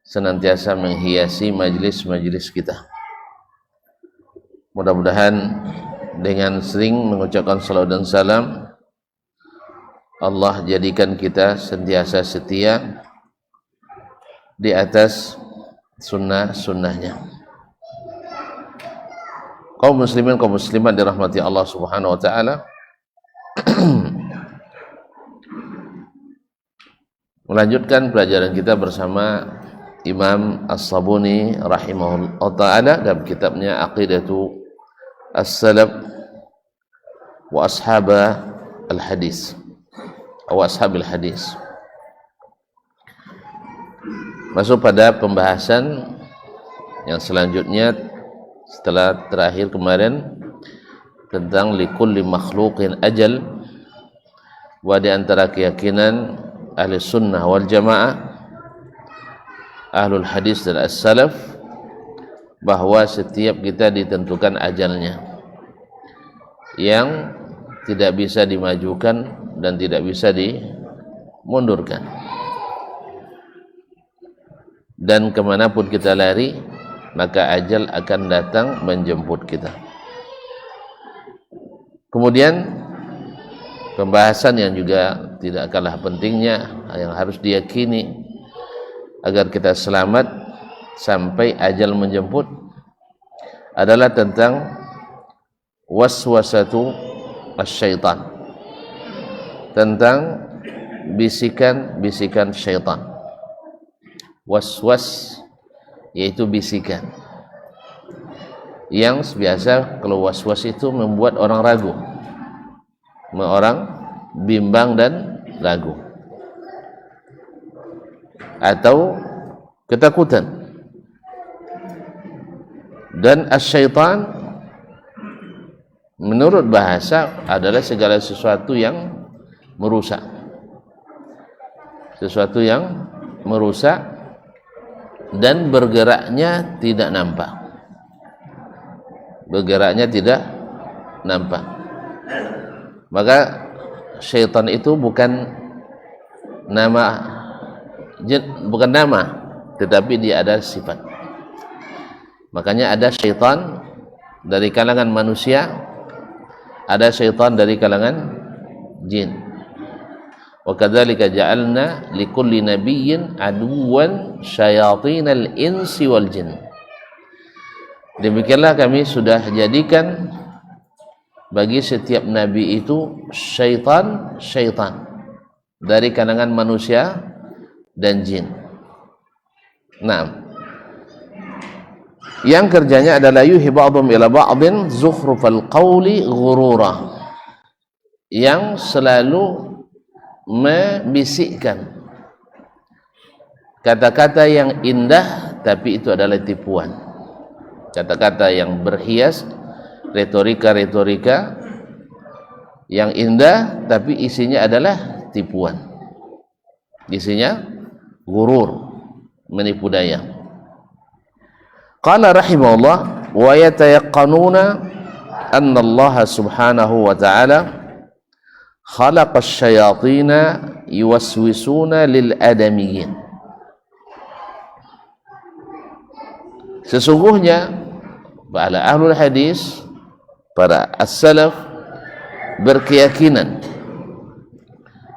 senantiasa menghiasi majelis-majelis kita. Mudah-mudahan dengan sering mengucapkan salawat dan salam, Allah jadikan kita sentiasa setia di atas sunnah-sunnahnya. Kaum muslimin, kaum muslimat dirahmati Allah Subhanahu wa taala. Melanjutkan pelajaran kita bersama Imam As-Sabuni rahimahullah ta'ala dalam kitabnya Aqidatu As-Salaf wa Ashaba Al-Hadis atau Ashabil Hadis. Masuk pada pembahasan yang selanjutnya setelah terakhir kemarin tentang likulli makhluqin ajal, wa di antara keyakinan ahli sunnah wal jamaah, ahlul hadis dan as-salaf, bahwa setiap kita ditentukan ajalnya yang tidak bisa dimajukan dan tidak bisa dimundurkan, dan kemanapun kita lari maka ajal akan datang menjemput kita. Kemudian pembahasan yang juga tidak kalah pentingnya, yang harus diyakini agar kita selamat sampai ajal menjemput, adalah tentang waswasatu asyaitan, tentang bisikan-bisikan syaitan. Waswas yaitu bisikan yang biasa, kalau waswas itu membuat orang ragu, orang bimbang dan ragu, atau ketakutan. Dan asyaitan menurut bahasa adalah segala sesuatu yang merusak, sesuatu yang merusak dan bergeraknya tidak nampak, bergeraknya tidak nampak. Maka syaitan itu bukan nama, tetapi dia ada sifat. Makanya ada syaitan dari kalangan manusia, ada syaitan dari kalangan jin. Wa kadzalika ja'alna likulli nabiyyin aduwwan syayatinal insi wal jin. Demikianlah kami sudah jadikan bagi setiap nabi itu syaitan dari kalangan manusia dan jin. Nah, yang kerjanya adalah yuhi ba'dhum ila ba'dhin zukhrufal qawli ghurura, yang selalu membisikkan kata-kata yang indah tapi itu adalah tipuan, kata-kata yang berhias, retorika-retorika yang indah tapi isinya adalah tipuan, isinya gurur, menipu daya. Qala rahimahullah wa yatayaqqanuna anna Allah subhanahu wa ta'ala khalaqa asyayatina yuwaswisuna lil adamiyyin. Sesungguhnya para ahlul hadis, para as-salaf berkeyakinan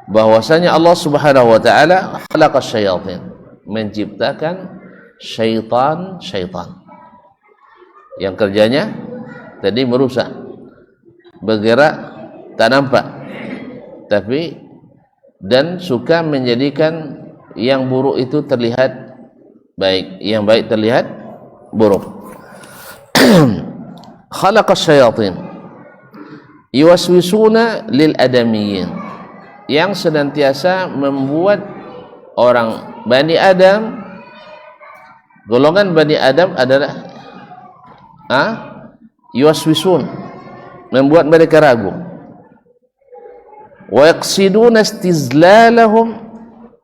bahwasanya Allah Subhanahu wa taala khalaqa asyayatin, menciptakan syaitan-syaitan yang kerjanya tadi merusak, bergerak tak nampak, tapi dan suka menjadikan yang buruk itu terlihat baik, yang baik terlihat buruk. Khalaqa syayatin yuwaswisuna lil adamiyyin, yang senantiasa membuat orang Bani Adam, golongan Bani Adam adalah yuwaswisun, membuat mereka ragu. Wa yaqsiduna istizlalahum,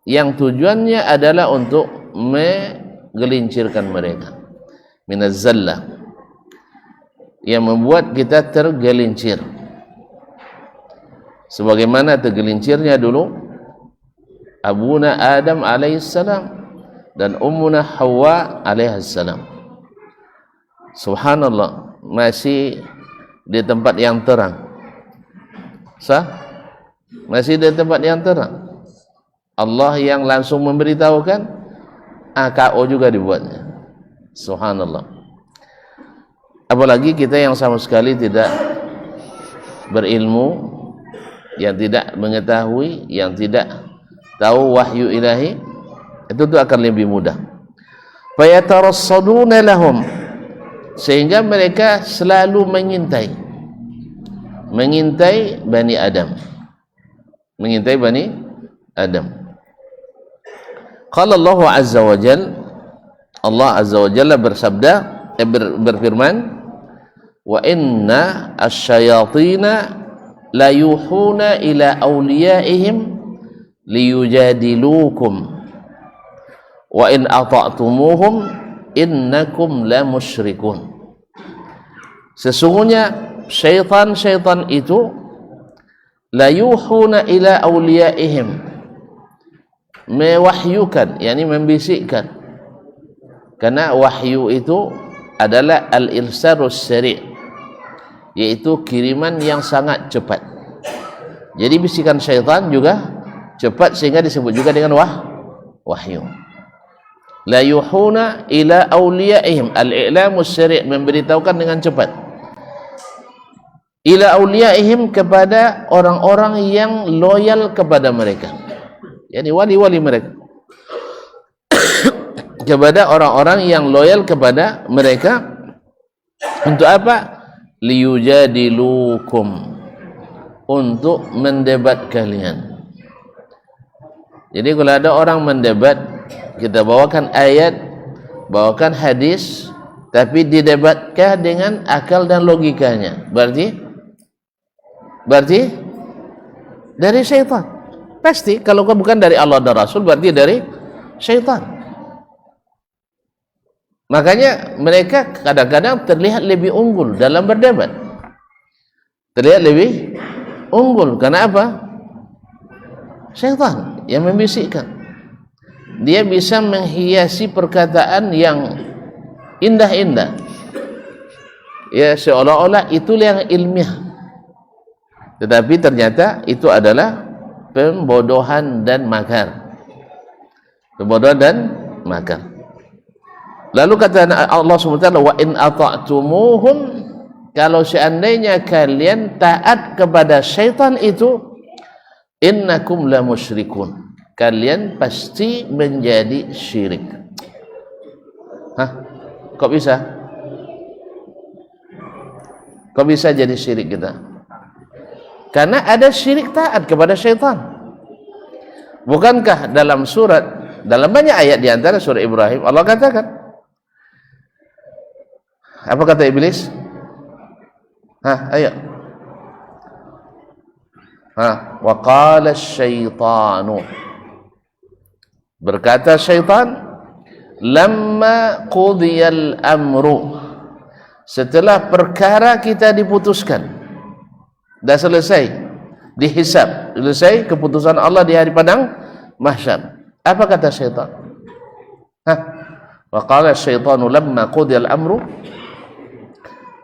yang tujuannya adalah untuk menggelincirkan mereka, minaz zallah, yang membuat kita tergelincir, sebagaimana tergelincirnya dulu Abuna Adam alaihissalam dan Ummuna Hawa alaihassalam. Subhanallah, masih di tempat yang terang. Masih di tempat yang terang. Allah yang langsung memberitahukan, AKO juga dibuatnya. Subhanallah. Apalagi kita yang sama sekali tidak berilmu, yang tidak mengetahui, yang tidak tahu wahyu ilahi, itu tuh akan lebih mudah. Fayatarassaduna lahum, sehingga mereka selalu mengintai Bani Adam, mengintai Bani Adam. Qala Allah azza wa jalla, Allah azza wa jalla bersabda, berfirman, wa inna asyayatina la yuhuna ila awliyaihim liyujadilukum wa in ata'tumuhum innakum la musyrikun. Sesungguhnya syaitan-syaitan itu la yuhuna ila awliyaihim, mewahyukan, yakni membisikkan, karena wahyu itu adalah al-irsarus sari', yaitu kiriman yang sangat cepat. Jadi bisikan syaitan juga cepat, sehingga disebut juga dengan wahyu. La yuhuna ila awliyaihim, al-i'lamus sari', memberitahukan dengan cepat. Ila awliyaihim, kepada orang-orang yang loyal kepada mereka, yakni wali-wali mereka. Kepada orang-orang yang loyal kepada mereka. Untuk apa? Liyujadilukum, untuk mendebat kalian. Jadi kalau ada orang mendebat, kita bawakan ayat, bawakan hadis, tapi didebatkah dengan akal dan logikanya, berarti dari syaitan. Pasti, kalau bukan dari Allah dan Rasul, berarti dari syaitan. Makanya mereka kadang-kadang terlihat lebih unggul dalam berdebat. Terlihat lebih unggul. Karena apa? Syaitan yang membisikkan. Dia bisa menghiasi perkataan yang indah-indah, ya, seolah-olah itulah yang ilmiah, tetapi ternyata itu adalah pembodohan dan makar. Pembodohan dan makar. Lalu kata Allah SWT, wa in ata'tumuhum, kalau seandainya kalian taat kepada syaitan itu, innakum la musyrikun, kalian pasti menjadi syirik. Kok bisa? Kok bisa jadi syirik kita? Karena ada syirik taat kepada syaitan. Bukankah dalam dalam banyak ayat di antara surah Ibrahim, Allah katakan, apa kata iblis? Ayo. Wa qala asyaitanu, berkata syaitan, lamma qudiyal amru, setelah perkara kita diputuskan, dah selesai, dihisab, selesai keputusan Allah di hari padang mahsyar. Apa kata syaitan? Wa qala asyaitanu lamma qudiyal amru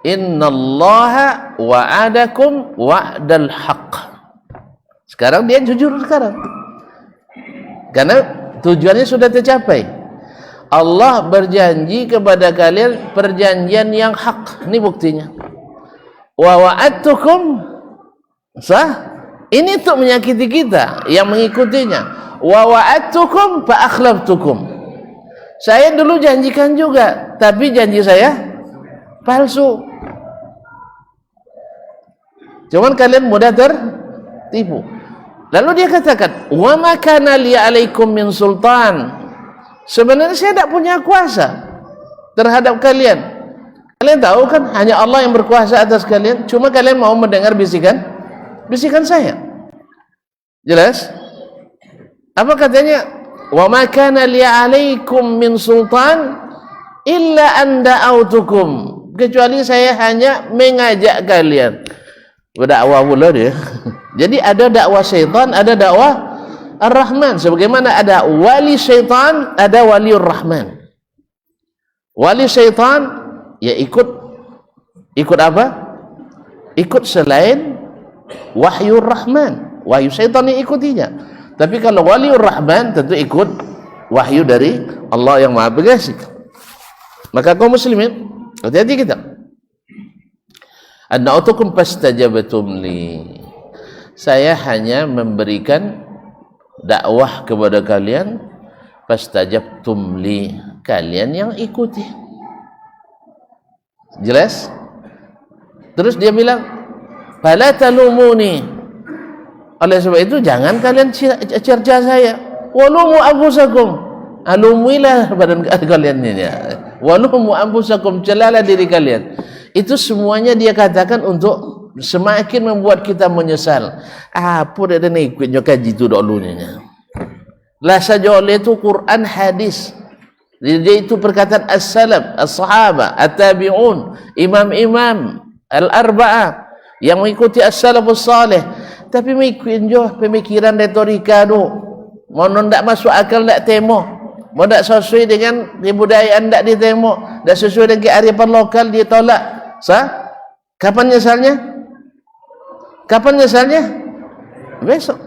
innallaha wa'adakum wa'dal haqq. Sekarang dia jujur sekarang, karena tujuannya sudah tercapai. Allah berjanji kepada kalian perjanjian yang hak. Ini buktinya. Wa wa'adtukum, ini untuk menyakiti kita yang mengikutinya. Wa wa'adtukum fa akhlaftukum, saya dulu janjikan juga, tapi janji saya palsu. Cuman kalian mudah tertipu. Lalu dia katakan, wa ma kana li alaikum min sultan, sebenarnya saya tidak punya kuasa terhadap kalian. Kalian tahu kan, hanya Allah yang berkuasa atas kalian. Cuma kalian mau mendengar bisikan saya. Jelas? Apa katanya? Wa ma kana li alaikum min sultan illa an da'autukum, kecuali saya hanya mengajak kalian. Berdakwah pula dia. Jadi ada dakwah syaitan, ada dakwah Ar-Rahman. Sebagaimana ada wali syaitan, ada waliur Rahman. Wali syaitan ya ikut apa? Ikut selain wahyur Rahman. Wahyu syaitan yang ikutinya. Tapi kalau waliur Rahman tentu ikut wahyu dari Allah yang Maha Pengasih. Maka kaum muslimin, hati-hati kita. Anna'utukum fastajabtum li. Saya hanya memberikan dakwah kepada kalian, fastajabtum li, kalian yang ikuti. Jelas? Terus dia bilang, fala talumuni. Oleh sebab itu jangan kalian cerca saya. Walumu anfusakum. Alumilah badan kalian ini. Walumu anfusakum, celalah diri kalian. Itu semuanya dia katakan untuk semakin membuat kita menyesal. Apa dia nak ikut kaji tu dulunya. Lah saja oleh itu Quran hadis. Dia itu perkataan as-salaf, as-sahaba, at-tabi'un, imam-imam al-arba'ah yang mengikuti as-salafus salih. Tapi mengikuti pemikiran retorika tu. Mau ndak masuk akal ndak temo. Mau ndak sesuai dengan kebudayaan ndak ditemo, ndak sesuai dengan kearifan lokal dia tolak. Sah? Kapan nyesalnya? Kapan nyesalnya? Besok.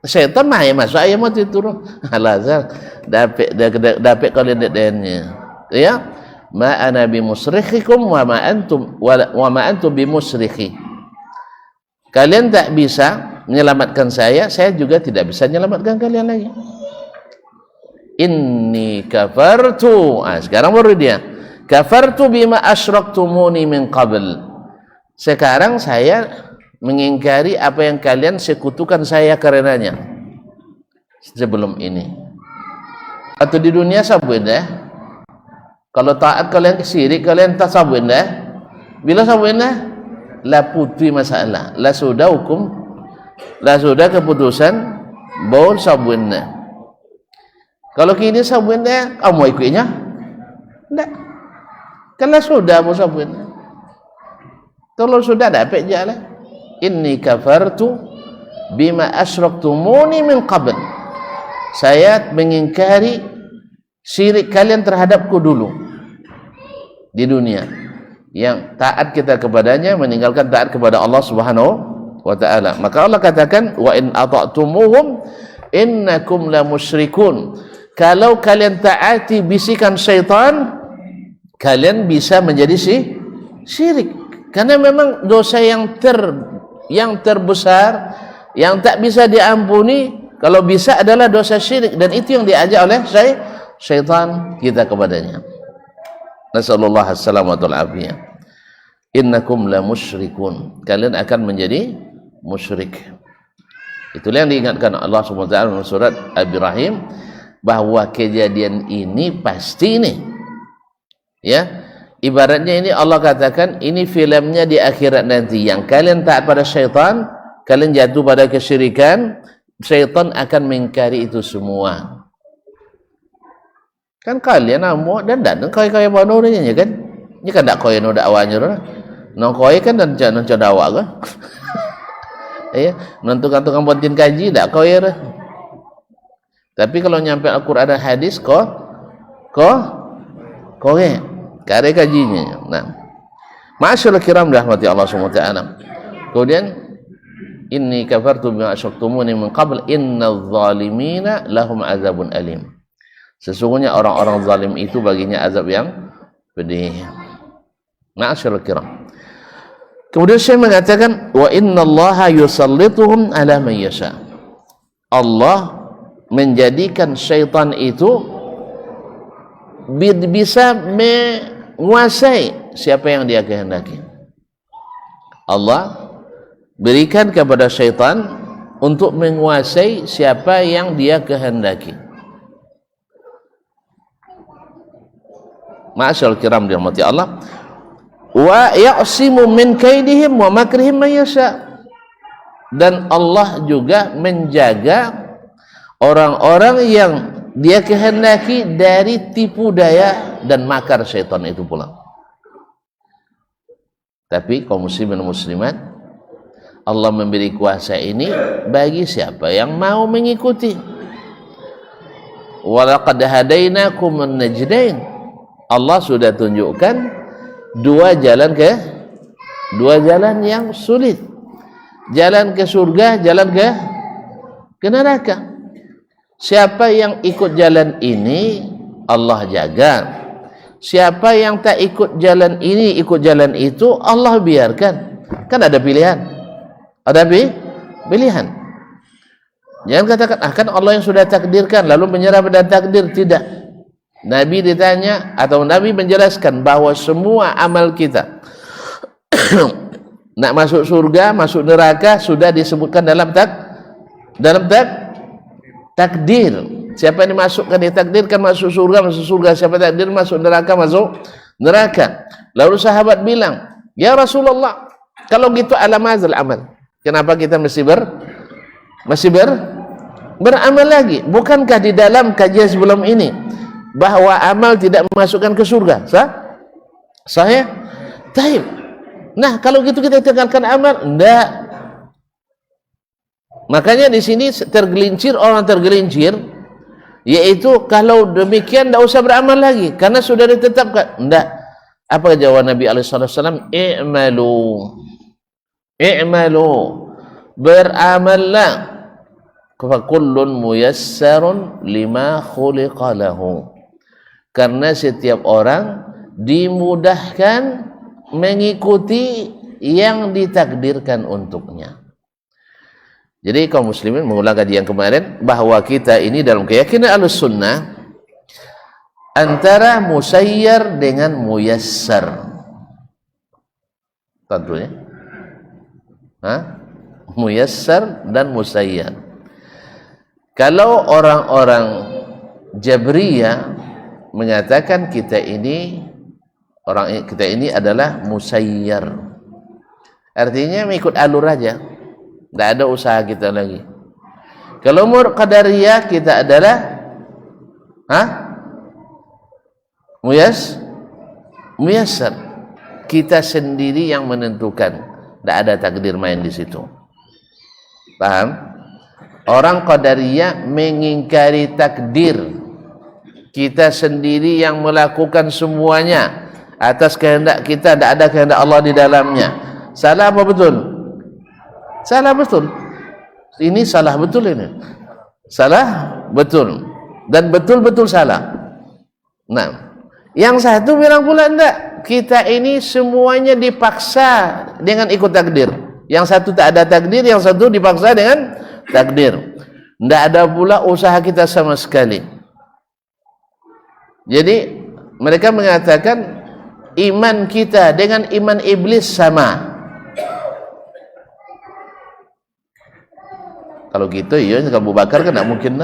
Syaitan main masuk ayam mati turun. Alazal dapat kalian dennya. Ya. Ma ana bimusrikhikum wa ma antum bimusrikhi. Kalian tak bisa menyelamatkan saya juga tidak bisa menyelamatkan kalian lagi. Inni kafartu. Sekarang baru dia. Kafartu bima asyraktumuni min qabl. Sekarang saya mengingkari apa yang kalian sekutukan saya karenanya sebelum ini. Atau di dunia sabuin dah. Kalau taat kalian syirik, kalian tak sabuin dah. Bila sabuin dah, la putri masalah, la sudah hukum, la sudah keputusan, baul sabuin dah. Kalau kini sabuin dah, kamu ikutnya? Tak. Kalau sudah mau sabuin. Kalau sudah dapat jalan. Inni kafartu bima asyraktumuni min qabl. Saya mengingkari syirik kalian terhadapku dulu di dunia. Yang taat kita kepadanya meninggalkan taat kepada Allah Subhanahu wa taala. Maka Allah katakan wa in ata'tumuhum innakum la musyrikun. Kalau kalian taati bisikan syaitan, kalian bisa menjadi syirik. Karena memang dosa yang terbesar yang tak bisa diampuni kalau bisa adalah dosa syirik, dan itu yang diajak oleh syaitan kita kepadanya. Nasallallahu alaihi wasallam. Innakum la musyrikun. Kalian akan menjadi musyrik. Itulah yang diingatkan Allah Subhanahu wa taala dalam surat Al-Ibrahim, bahwa kejadian ini pasti ini. Ya. Ibaratnya ini Allah katakan ini filmnya di akhirat nanti. Yang kalian taat pada syaitan, kalian jatuh pada kesyirikan, syaitan akan mengingkari itu semua. Kan kalian amo dan kaya bono nya kan. Ini kan dak koyo no dakwanya ro. Nang koyo kan dan jangan dakwah kan. Ya, tukang buatin kaji dak koyo ro. Tapi kalau nyampe Al-Qur'an dan hadis kowe kare kajinya. Nah, ma'asyiral kiram rahmati Allah Subhanahu wa taala. Kemudian inni kafartu bima asyraktumuni min qabl innadz zalimina lahum azabun alim. Sesungguhnya orang-orang zalim itu baginya azab yang pedih. Ma'asyiral kiram. Kemudian saya mengatakan wa innallaha yusallituhum ala man yasha. Allah menjadikan syaitan itu bisa menguasai siapa yang dia kehendaki. Allah berikan kepada syaitan untuk menguasai siapa yang dia kehendaki. Ma'asyal kiram dirahmati Allah. Wa ya'simu min kaidihim wa makrihim man yasha. Dan Allah juga menjaga orang-orang yang dia kehendaki dari tipu daya dan makar syaitan itu pula. Tapi kaum muslimin dan muslimat, Allah memberi kuasa ini bagi siapa yang mau mengikuti. Walaqad hadainakumun najdain. Allah sudah tunjukkan dua jalan yang sulit. Jalan ke surga, jalan ke neraka. Siapa yang ikut jalan ini, Allah jaga. Siapa yang tak ikut jalan ini, ikut jalan itu, Allah biarkan. Kan ada pilihan. Ada pilihan. Jangan katakan, kan Allah yang sudah takdirkan, lalu menyerah pada takdir. Tidak. Nabi ditanya, atau Nabi menjelaskan bahwa semua amal kita nak masuk surga, masuk neraka, sudah disebutkan dalam takdir. Siapa yang dimasukkan, ditakdirkan masuk surga. Siapa takdir masuk neraka, masuk neraka. Lalu sahabat bilang, ya Rasulullah, kalau gitu alamazal amal. Kenapa kita masih beramal lagi? Bukankah di dalam kajian sebelum ini bahwa amal tidak memasukkan ke surga? Sahih? Taib. Nah, kalau gitu kita tinggalkan amal? Enggak. Makanya di sini orang tergelincir, yaitu kalau demikian tidak usah beramal lagi karena sudah ditetapkan. Enggak. Apa jawaban Nabi SAW? I'malu, beramallah, fa kullun muyassarun lima khuliqa lahu. Karena setiap orang dimudahkan mengikuti yang ditakdirkan untuknya. Jadi kaum muslimin, mengulang kajian kemarin bahwa kita ini dalam keyakinan Ahlussunnah antara musayyar dengan muyassar. Tentunya muyassar dan musayyar. Kalau orang-orang Jabriyah mengatakan kita ini adalah musayyar, artinya mengikut alur aja, tidak ada usaha kita lagi. Kalau Qadariyah kita adalah muyassar, kita sendiri yang menentukan. Tidak ada takdir main di situ. Paham? Orang Qadariyah mengingkari takdir. Kita sendiri yang melakukan semuanya atas kehendak kita, tidak ada kehendak Allah di dalamnya. Salah apa betul? Salah betul. Ini salah betul ini. Salah betul. Dan betul-betul salah. Nah, yang satu bilang pula enggak. Kita ini semuanya dipaksa dengan ikut takdir. Yang satu tak ada takdir, yang satu dipaksa dengan takdir. Tidak ada pula usaha kita sama sekali. Jadi mereka mengatakan iman kita dengan iman iblis sama. Kalau gitu, iya, kalau Abu Bakar kan tidak mungkin.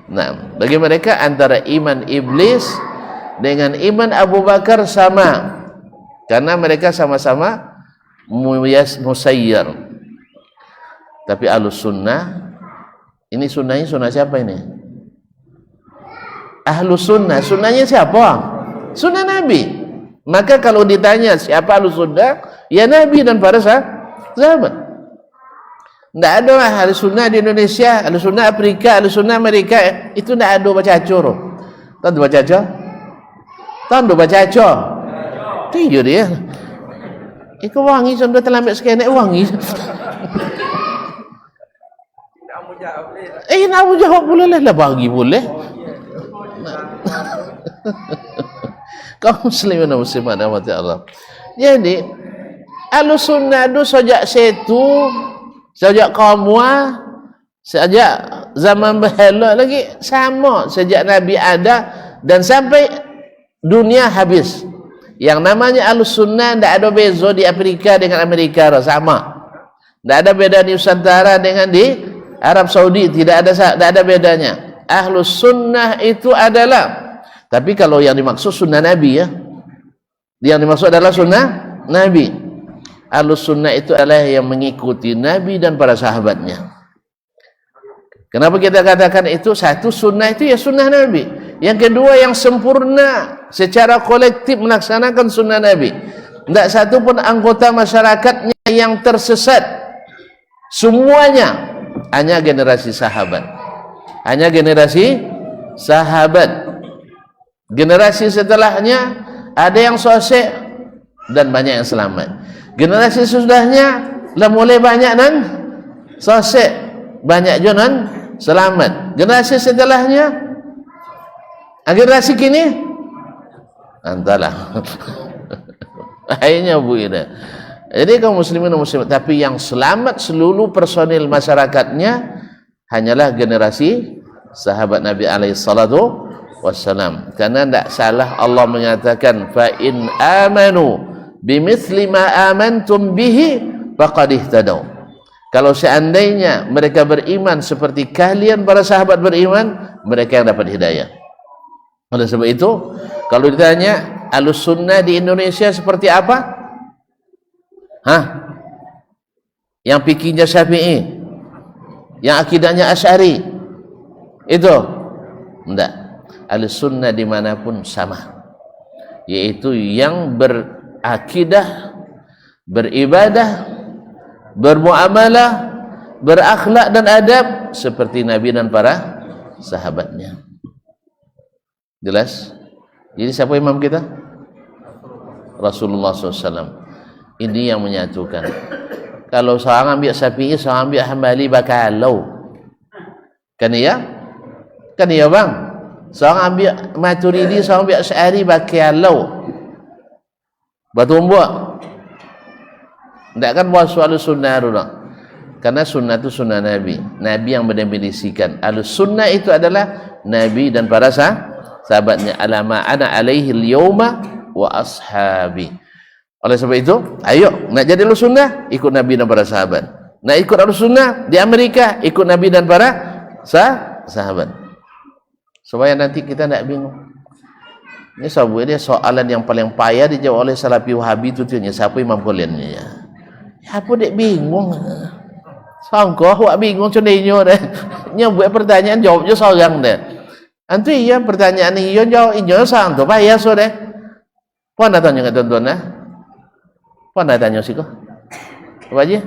Nah, bagi mereka antara iman iblis dengan iman Abu Bakar sama. Karena mereka sama-sama musayyar. Tapi Ahlussunnah, ini sunnahnya sunnah siapa ini? Ahlussunnah, sunnahnya siapa? Sunnah Nabi. Maka kalau ditanya siapa Ahlussunnah, ya Nabi dan para sahabat. Tidak ada Ahlussunnah di Indonesia, Ahlussunnah Afrika, Ahlussunnah Amerika. Itu tidak ada baca acur. Tahu baca acur? Tahu baca acur? Tidur dia. Iku wangi sudah terlambat sekali nak wangi. Nak jawab boleh lah bagi boleh. Kaum muslimin dan muslimat rahmati Allah. Jadi Ahlussunnah itu sejak situ, sejak Qamwah, sejak zaman berhala lagi sama, sejak Nabi ada dan sampai dunia habis. Yang namanya Ahlussunnah tidak ada beza di Afrika dengan Amerika, sama. Tidak ada beda di Nusantara dengan di Arab Saudi, tidak ada bedanya. Ahlussunnah itu adalah, tapi kalau yang dimaksud sunnah Nabi ya, yang dimaksud adalah sunnah Nabi. Ahlussunnah itu adalah yang mengikuti Nabi dan para sahabatnya. Kenapa kita katakan itu? Satu, sunnah itu ya sunnah Nabi. Yang kedua, yang sempurna secara kolektif melaksanakan sunnah Nabi. Tidak satu pun anggota masyarakatnya yang tersesat Semuanya hanya generasi sahabat. Hanya generasi sahabat. Generasi setelahnya ada yang sosek dan banyak yang selamat. Generasi sesudahnya lah mulai banyak nan sosek, banyak juga nan selamat. Generasi setelahnya, generasi kini antalah. Akhirnya bu ini. Jadi kaum muslimin dan muslimat, tapi yang selamat seluruh personil masyarakatnya hanyalah generasi sahabat Nabi alaihi salatu wassalam. Karena tidak salah Allah menyatakan fa in amanu bimithli ma amantum bihi faqad ihtadaw. Kalau seandainya mereka beriman seperti kalian para sahabat beriman, mereka yang dapat hidayah. Oleh sebab itu, kalau ditanya Ahlus Sunnah di Indonesia seperti apa? Yang fikihnya Syafi'i, yang akidahnya Asy'ari, itu enggak. Ahlus Sunnah dimanapun sama, yaitu yang berakidah, beribadah, bermuamalah, berakhlak dan adab seperti Nabi dan para sahabatnya. Jelas? Jadi siapa imam kita? Rasulullah SAW. Ini yang menyatukan. Kalau seorang ambil Syafi'i, seorang ambil Hambali, bakalau. Kan iya? Kan iya bang? Seorang ambil Maturidi, seorang ambil Asy'ari, bakalau. Batumbuk. Tidak kan buat soal sunnah dulu. Karena sunnah itu sunnah Nabi. Nabi yang mendefinisikan. Al-sunnah itu adalah Nabi dan para sahabatnya. Alama ana alaihi al-yawma wa ashabi. Oleh sebab itu, ayo nak jadi al-sunnah, ikut Nabi dan para sahabat. Nak ikut al-sunnah di Amerika, ikut Nabi dan para sahabat. Supaya nanti kita tidak bingung. Ini sebabnya soalan yang paling payah dijawab oleh Salafi Wahabi itu tuh, siapa imam kaliannya ya? Apa dek bingung? Sangka awak bingung cendernya deh. Nya buat pertanyaan jawabnya seorang deh. Antu iya pertanyaan ini jawab injo sang tu payah so deh. Puan datanya kat tuan-tuan nah. Puan datanya sih kok. Apa aja?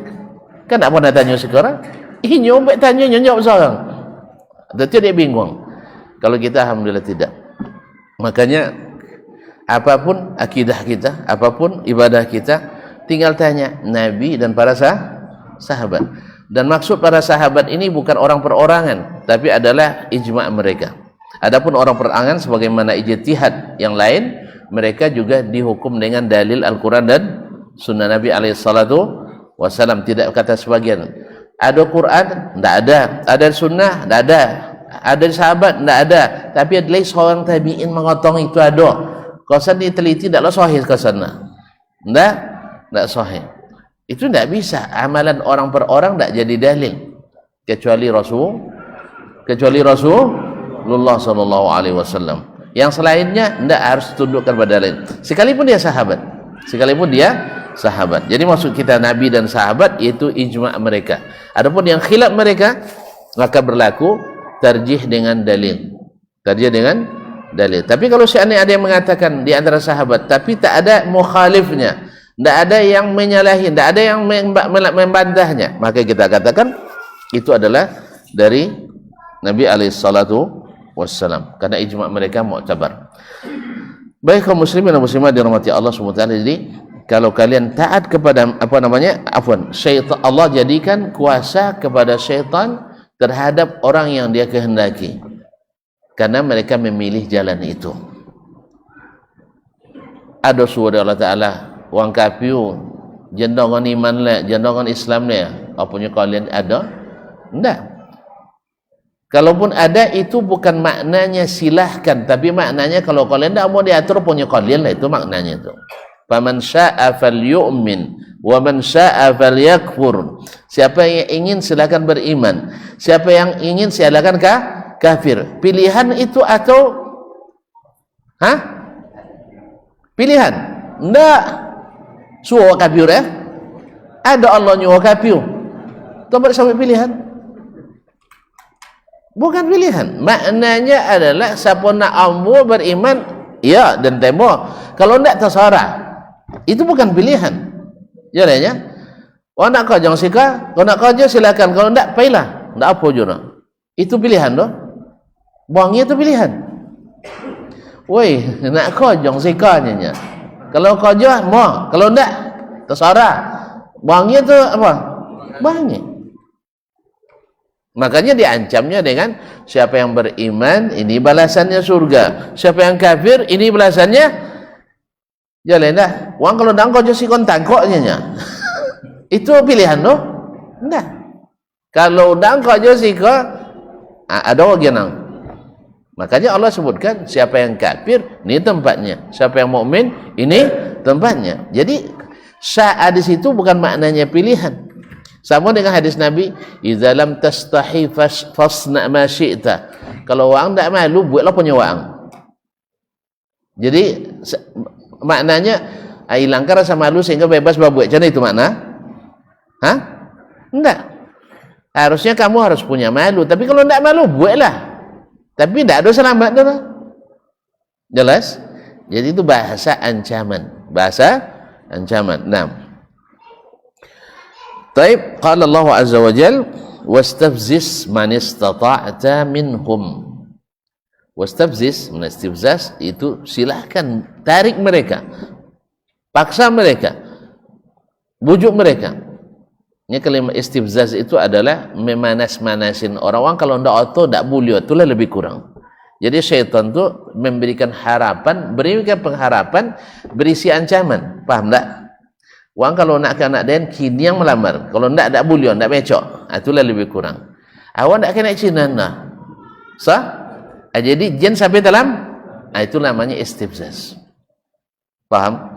Kan tak puan datanya sekarang. Injo buat tanya jawab seorang. Tentu dia bingung. Kalau kita alhamdulillah tidak. Makanya apapun akidah kita, apapun ibadah kita, tinggal tanya Nabi dan para sahabat. Dan maksud para sahabat ini bukan orang perorangan, tapi adalah ijma' mereka. Adapun orang perorangan sebagaimana ijtihad yang lain, mereka juga dihukum dengan dalil Al-Quran dan Sunnah Nabi SAW. Tidak kata sebagian. Ada Quran? Tidak ada. Ada Sunnah? Tidak ada. Ada sahabat? Tidak ada. Tapi ada seorang tabi'in mengotong itu ada. Kausan diteliti tidaklah sahih kausannya. Tidak sahih. Itu tidak bisa. Amalan orang per orang tidak jadi dalil. Kecuali Rasulullah SAW. Yang selainnya tidak harus tundukkan pada dalil. Sekalipun dia sahabat. Jadi maksud kita Nabi dan sahabat yaitu ijma' mereka. Adapun yang khilaf mereka maka berlaku tarjih dengan dalil. Tapi kalau seandainya ada yang mengatakan di antara sahabat tapi tak ada mukhalifnya, tidak ada yang menyalahi, tidak ada yang membantahnya, maka kita katakan itu adalah dari Nabi SAW. Karena ijma' mereka mu'tabar. Baik kaum muslimin dan muslimat dirahmati Allah SWT. Jadi kalau kalian taat kepada syaitan, Allah jadikan kuasa kepada syaitan terhadap orang yang dia kehendaki. Karena mereka memilih jalan itu. Ada surah Allah Ta'ala wang kapiu jendongan iman le, jendongan Islam le, apanya kalian ada? Tidak. Kalaupun ada itu bukan maknanya silahkan, tapi maknanya kalau kalian tidak mau diatur punya kalian lah, itu maknanya itu. Faman syaa falyu'min wa man syaa falyakfur. Siapa yang ingin silakan beriman, siapa yang ingin silakan kafir. Pilihan itu atau pilihan? Enggak. Suruh kafir ya? Ada Allah nyuruh kafir. Tobat sampai pilihan? Bukan pilihan. Maknanya adalah siapa nak ambo beriman, ya dan temo. Kalau enggak terserah. Itu bukan pilihan. Jadinya Orang nak kau jangan sika, kau nak kerja silakan, kalau tak payahlah, tak apa je nak. Itu pilihan tu. Buangnya tu pilihan. Woi, nak kau jangan sika nya. Kalau kerja mau, kalau tak terserah. Buangnya tu apa? Buangnya. Makanya diancamnya dengan siapa yang beriman ini balasannya surga, siapa yang kafir ini balasannya jalan dah. Wang kalau dah kau jadi kontak nya. Itu pilihan tu. Enggak. Kalau dah kau jadi ada lagi nang. Makanya Allah sebutkan siapa yang kafir ini tempatnya, siapa yang mukmin ini tempatnya. Jadi saat di situ bukan maknanya pilihan. Sama dengan hadis Nabi, "Idza lam tastahi fasna ma syi'ta." Kalau orang tak malu, buatlah punya orang. Jadi maknanya hilangkan rasa malu sehingga bebas berbuat. Macam itu makna? Hah? Enggak. Harusnya kamu harus punya malu, tapi kalau tak malu, buatlah. Tapi tak ada selamat dah. Jelas? Jadi itu bahasa ancaman. Bahasa ancaman. Nah. Taib, qala Allah Azza wa Jal, wastafziz man istata'ta minhum. Wastafziz, istifzaz itu silahkan tarik mereka, paksa mereka, bujuk mereka. Ini kalimat istifzaz itu adalah memanas-manasin orang kalau ndak auto ndak boleh, itulah lebih kurang. Jadi syaitan tu memberikan harapan, berikan pengharapan, berisi ancaman. Faham tak? Wang kalau nak ke anak dan kini yang melamar, kalau ndak boleh, ndak becok, itulah lebih kurang. Awak ndak kena Cina nah. Sah? Jadi jen sampai dalam, itu namanya istifzaz. Faham?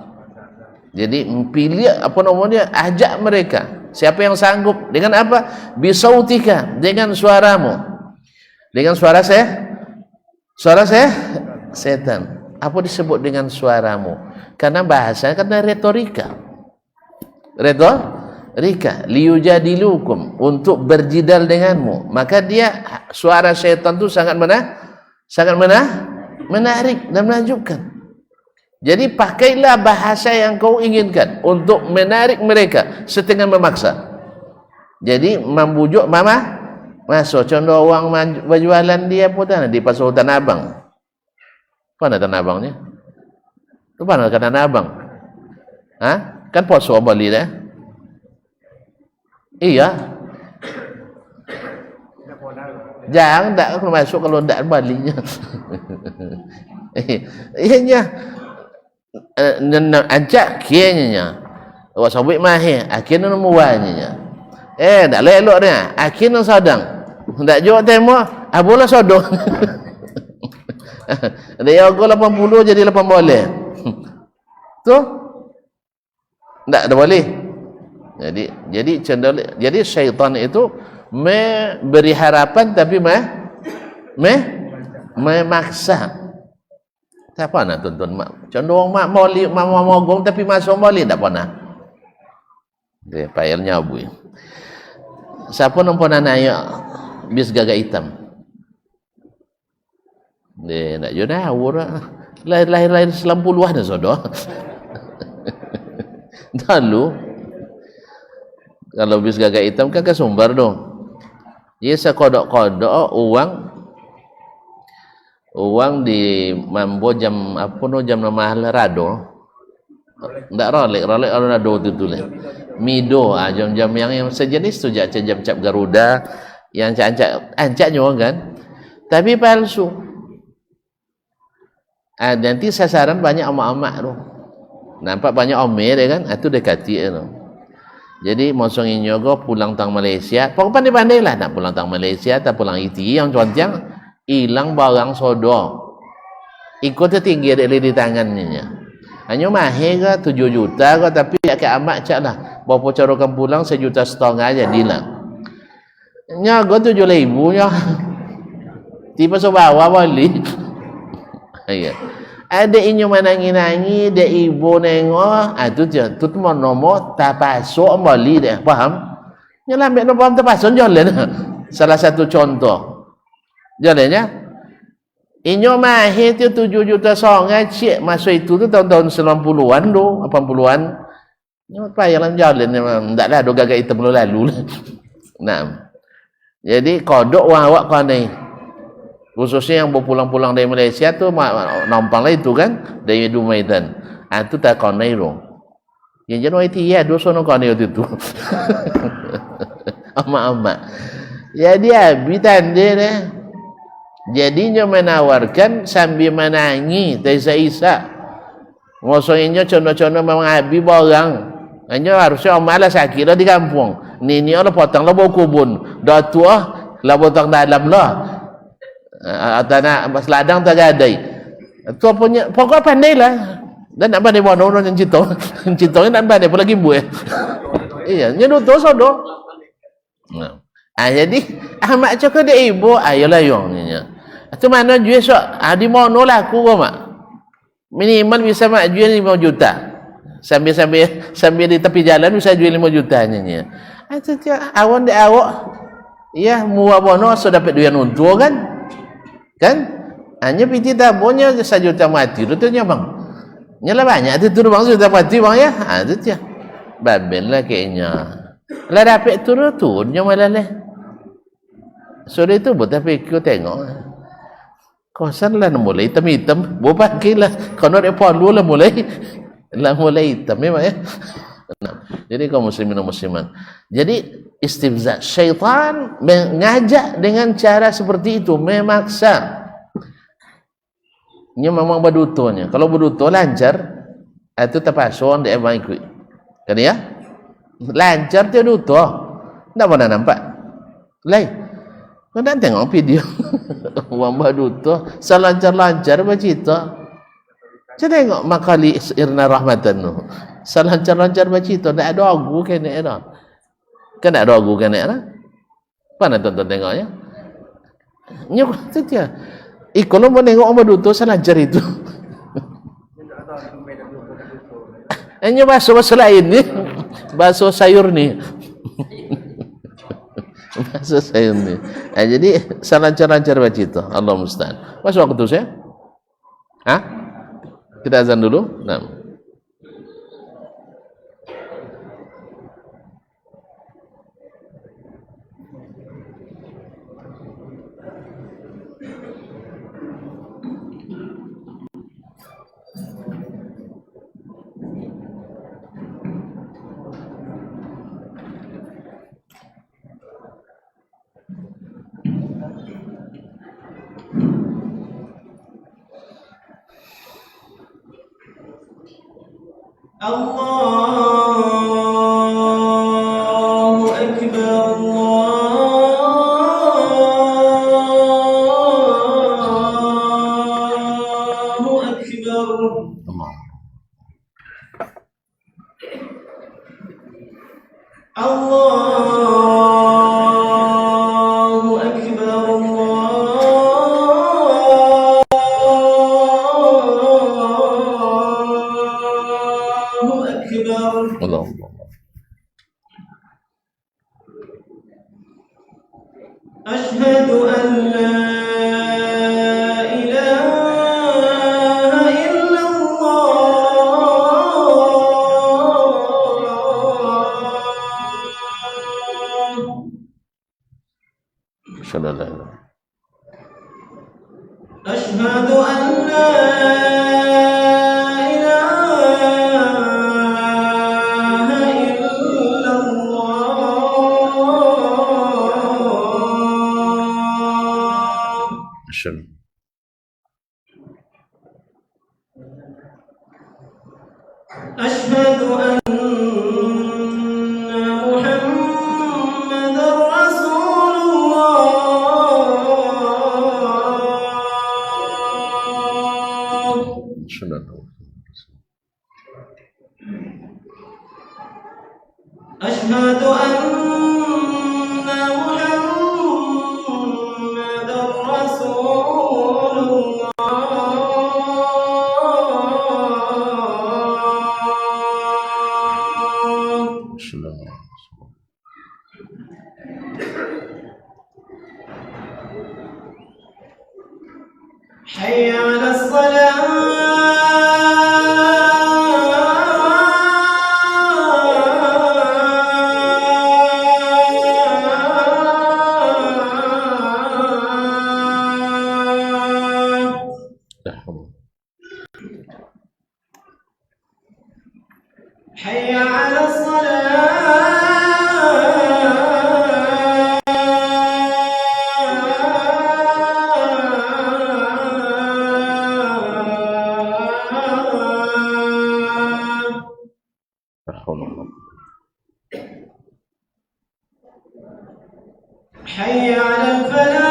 Jadi pilih apa namanya, ajak mereka. Siapa yang sanggup dengan apa? Bisautika, dengan suaramu. Dengan suara setan. Apa disebut dengan suaramu? Karena bahasa, karena retorika. Retorika liyujadilukum, untuk berjidal denganmu. Maka dia suara setan itu sangat menarik dan menakjubkan. Jadi pakailah bahasa yang kau inginkan untuk menarik mereka setengah memaksa. Jadi membujuk mama masuk. Contoh orang berjualan dia pun di pasar Tanah Abang. Mana Tanah Abangnya? Itu mana Tanah Abang? Hah? Kan poso Bali dah. Iya. Jangan tak masuk kalau tak Balinya. Ianya ancak kianya. Awak sabit mahir, akhirnya muanya. Tak elok dia. Akhirnya sadang. Tak jawab temo, bola sodong. Dia aku 80 jadi 8 boleh. Tu tak ada boleh. Jadi syaitan itu memberi harapan tapi memaksa. Tak pernah tuntun mak. Contoh orang mak molek, mama mogong tapi masuk molek tak pernah. Dia payalnya abu. Siapa nampak nanya bis gagak hitam? Dia nak jodoh awak lahir 90-an dah sodoh. Lalu kalau bis gagak hitam kan ke sumber dong. Dia sekodok-kodok uang di mambo jam apa no jam mahal rado. Ndak rolek rado tu lah. Mido jam-jam yang sejenis tu jam cap Garuda yang ancaknya kan. Tapi palsu. Nanti sasaran banyak amak-amak tu. Nampak banyak omer ya kan? Itu dekati tu. Jadi mosong inyogo pulang tang Malaysia. Pokok pandai-pandai lah nak pulang tang Malaysia atau pulang ITI yang contiang hilang barang sodo. Ikut tertinggi di tangannya. Hanya mahir ke 7 juta ke tapi ke amak cak lah. Bawa corokan pulang 1,5 juta aja hilang. Nyago 7,000 nya. Tiba sebawa balik. Ya. Ada inyo manangi-nangi, ada ibu nengok, tu mau nomor tapasuk bali deh, faham? Nyelambat no paham tapasuk jalan. Salah satu contoh. Jalannya inyo mahir tu 7 juta songai cik masa itu tu tahun-tahun 90-an tu, 80-an. Payahlah jalan memang taklah ada gagak hitam lalu. Nah. Jadi kodok awak kau ni. Khususnya yang berpulang-pulang dari Malaysia tu nampang lah itu kan dari Dumaitan. Itu tak kau ni ro. Yang jenuh itu ya dosa nak kau ni itu. Amak-amak. Jadi abi tanda ni. Jadinya menawarkan sambil menangi Isa. Maksudnya contoh-contoh memang abi barang. Hanya harusnya malah sakit lah di kampung. Nini lah potong lah bau kubun. Dah tua lah potong dalam lah. Tanah seladang tak ada. Tu punya pokok pandai lah. Dan nak pandai bono yang citong. Citongnya nak pandai pula gimbu eh. Iya, nyedut tu sodo. Nah. Jadi amak cakap dia ibu ayolah yongnya. Tu mana jual sok? Di mono lah aku mak. Minimal bisa mak jual 5 juta. Sambil di tepi jalan bisa jual 5 juta nya. Itu dia awan dia awak. Ya, muak bono so dapat duit untung kan? Kan? Hanya piti tabonya 1 juta mati tu nya bang. Nyala banyak tu bang 1 juta mati bang ya. Itu dia. Babel lah kayaknya. Lah dapat turun nya malah leh. Sore tu buat tapi aku tengok. Kosan lah mulai hitam-hitam. Buat pakilah. Kalau ada palu lah mulai hitam memang ya. Nah, jadi kaum muslimin dan muslimat. Jadi istifza syaitan mengajak dengan cara seperti itu, memaksa. Ini memang berdutonya. Kalau berduto lancar, itu terpasuan dia emang ikut. Kan ya? Lancar dia duto. Tak pernah nampak. Lain. Kau nak tengok video. Orang berduto, selancar-lancar bercerita. Saya tengok makali Irna Rahmatan tu. Selancar-lancar bercerita, tak ada agu kena dah. Kan ada agu kena dah. Mana tonton tengoknya? Nyok tu dia. Kalau mau tengok orang berduto selancar itu. Hanya bahasa lain ni. Bahasa sayur ni. Bahasa sayur ni. Jadi selancar-lancar bercerita. Allah musta'an. Masuk waktu saya? Hah? Kita azan dulu. Nah. Allahu Akbar, Allahu Akbar. Allahu Akbar, Allahu Akbar. Allah. Asyhadu an la ilaha illallah. Sallallahu. Asyhadu an la ilaha illallah. Asyhadu. Asyhadu anna Muhammadar Rasulullah. Sallallahu. Asyhadu anna Muhammadar Rasulullah. Sallallahu. Hayya 'alas salah. حي على الصلاة La haula wala حي على الفلاح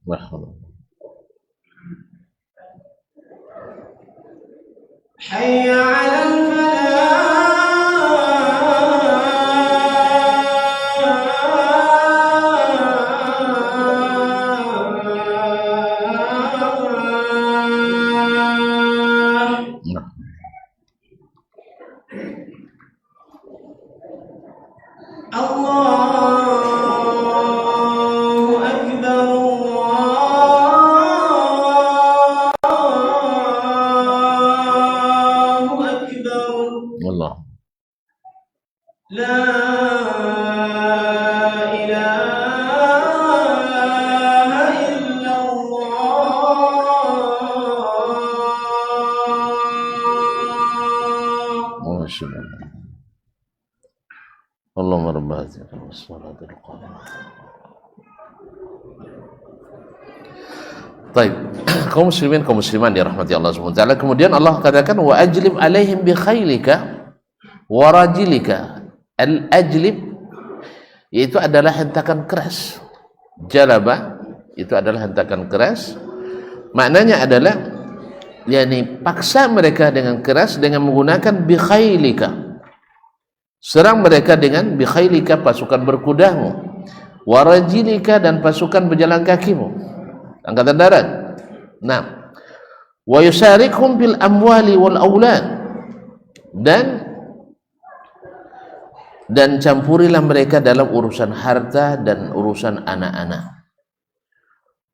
la haula حي على الفلاح Nah. الله أكبر الله أكبر Allah. لا إله إلا الله Masya Allah. Allahumma rabb hadhihi as-salatil qa'imah. Baik, kaum muslimin kaum musliman dirahmati Allah Subhanahu wa taala. Kemudian Allah katakan wa ajlib alaihim bi khailika wa rajilika. Al-ajlib yaitu adalah hentakan keras. Jalaba itu adalah hentakan keras. Maknanya adalah yakni paksa mereka dengan keras dengan menggunakan bi khailika. Serang mereka dengan bi khailika pasukan berkudamu, wa rajilika dan pasukan berjalan kakimu. Angkatan darat. Nah, wa yusarikhum bil amwali wal aulad dan campurilah mereka dalam urusan harta dan urusan anak-anak.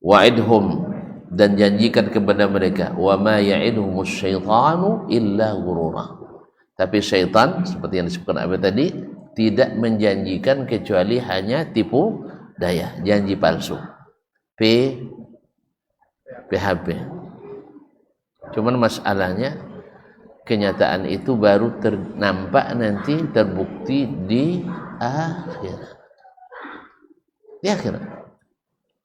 Wa'idhum dan janjikan kepada mereka wa ma ya'idhumus syaitanu illa ghurura. Tapi syaitan seperti yang disebutkan Abi tadi tidak menjanjikan kecuali hanya tipu daya, janji palsu. PHP. Cuman masalahnya kenyataan itu baru nampak nanti terbukti di akhirat. Di akhirat.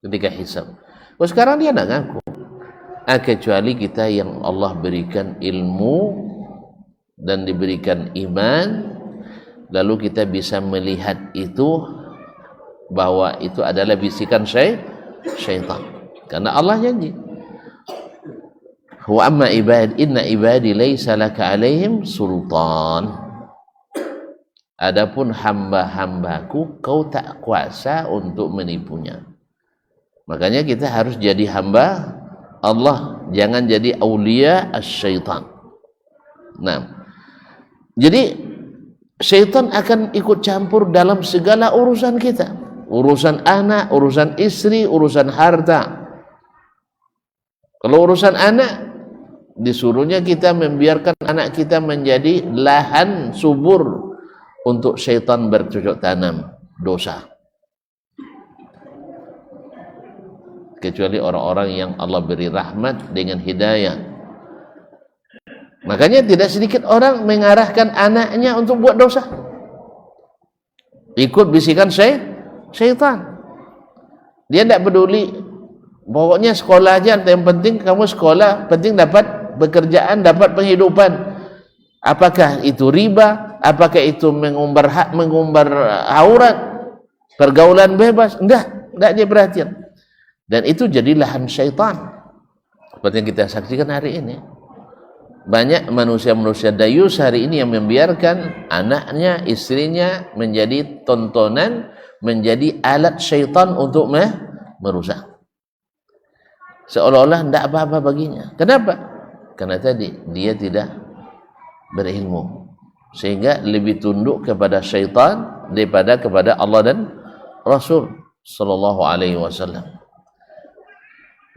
Ketika hisab. Sekarang dia tidak ngaku. Kecuali kita yang Allah berikan ilmu dan diberikan iman, lalu kita bisa melihat itu bahwa itu adalah bisikan syaitan. Karena Allah janji. Wa amma inna ibadi laysa laka alaihim sultan. Adapun hamba-hambaku kau tak kuasa untuk menipunya. Makanya kita harus jadi hamba Allah, jangan jadi aulia as-syaitan. Nah, jadi syaitan akan ikut campur dalam segala urusan kita, urusan anak, urusan istri, urusan harta. Kalau urusan anak, disuruhnya kita membiarkan anak kita menjadi lahan subur untuk syaitan bercocok tanam dosa. Kecuali orang-orang yang Allah beri rahmat dengan hidayah. Makanya tidak sedikit orang mengarahkan anaknya untuk buat dosa. Ikut bisikan syaitan. Dia tidak peduli. Pokoknya sekolah aja, yang penting kamu sekolah, penting dapat pekerjaan, dapat penghidupan. Apakah itu riba? Apakah itu mengumbar aurat? Pergaulan bebas? Enggak dia perhatian. Dan itu jadi lahan syaitan. Seperti yang kita saksikan hari ini. Banyak manusia-manusia dayus hari ini yang membiarkan anaknya, istrinya menjadi tontonan, menjadi alat syaitan untuk merusak. Seolah-olah tidak apa-apa baginya. Kenapa? Karena tadi dia tidak berilmu, sehingga lebih tunduk kepada syaitan daripada kepada Allah dan Rasul sallallahu alaihi wasallam.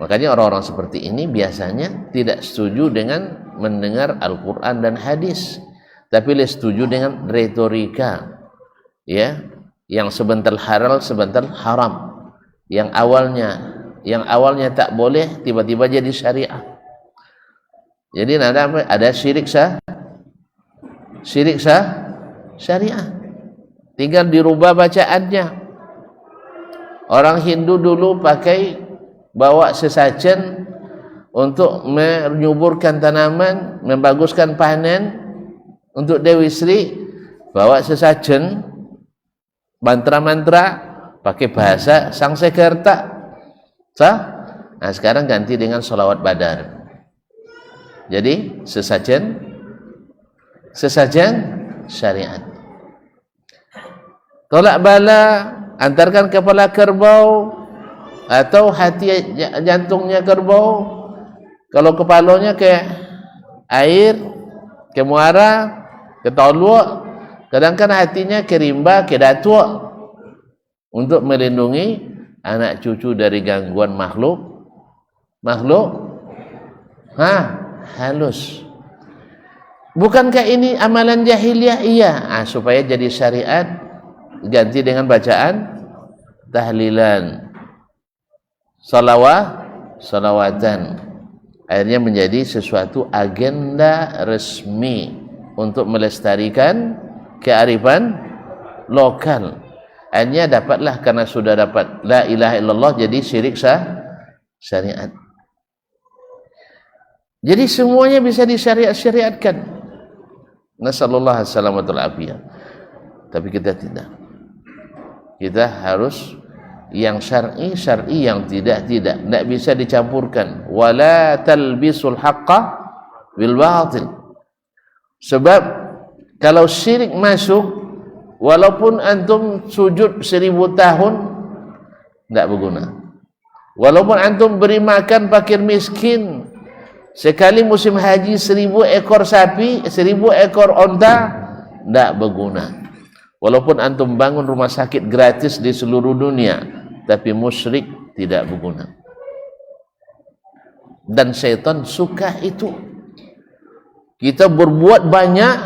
Makanya orang-orang seperti ini biasanya tidak setuju dengan mendengar Al-Quran dan hadis, tapi lebih setuju dengan retorika, ya, Yang sebentar halal, sebentar haram. Yang awalnya tak boleh, tiba-tiba jadi syariah. Jadi ada syirik syariah. Tinggal dirubah bacaannya. Orang Hindu dulu bawa sesajen untuk menyuburkan tanaman, membaguskan panen untuk Dewi Sri, bawa sesajen mantra-mantra pakai bahasa Sangsekerta. Nah, sekarang ganti dengan sholawat badar. Jadi sesajen syariat. Tolak bala, antarkan kepala kerbau atau hati jantungnya kerbau. Kalau kepalanya ke air, ke muara, ke tolok, kadang-kadang hatinya ke rimba, ke datuk, untuk melindungi anak cucu dari gangguan makhluk halus. Bukankah ini amalan jahiliyah? Iya. Supaya jadi syariat, ganti dengan bacaan tahlilan, salawatan. Akhirnya menjadi sesuatu agenda resmi untuk melestarikan kearifan lokal. Akhirnya dapatlah, karena sudah dapat la ilaha illallah, jadi syirik syariat. Jadi semuanya bisa disyariatkan. Nasallallahu alaihi afiyah. Tapi kita tidak. Kita harus yang syar'i, yang tidak bisa dicampurkan. Wala talbisul haqqa bil batil. Sebab kalau syirik masuk, walaupun antum sujud 1000 tahun, tidak berguna. Walaupun antum beri makan fakir miskin, sekali musim haji 1000 ekor sapi, 1000 ekor onta, tidak berguna. Walaupun antum bangun rumah sakit gratis di seluruh dunia, tapi musyrik, tidak berguna. Dan syaitan suka itu. Kita berbuat banyak,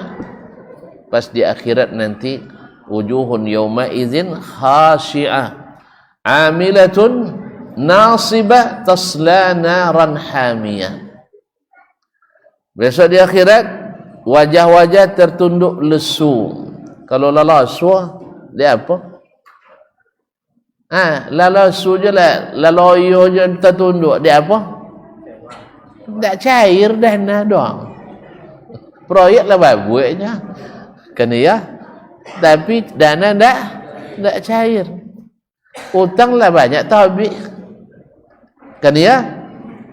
pas di akhirat nanti wujuhun yawma idzin khashi'ah amilatun nasibah tasla naran hamiyah. Besok di akhirat wajah-wajah tertunduk lesu. Kalau lalasu dia apa? Lalasu je lah, laloyo je tertunduk, dia apa? Tak cair dana doang. Proyek lah babuiknya. Kena ya. Tapi dana tak cair. Utang lah banyak tabi. Kena ya.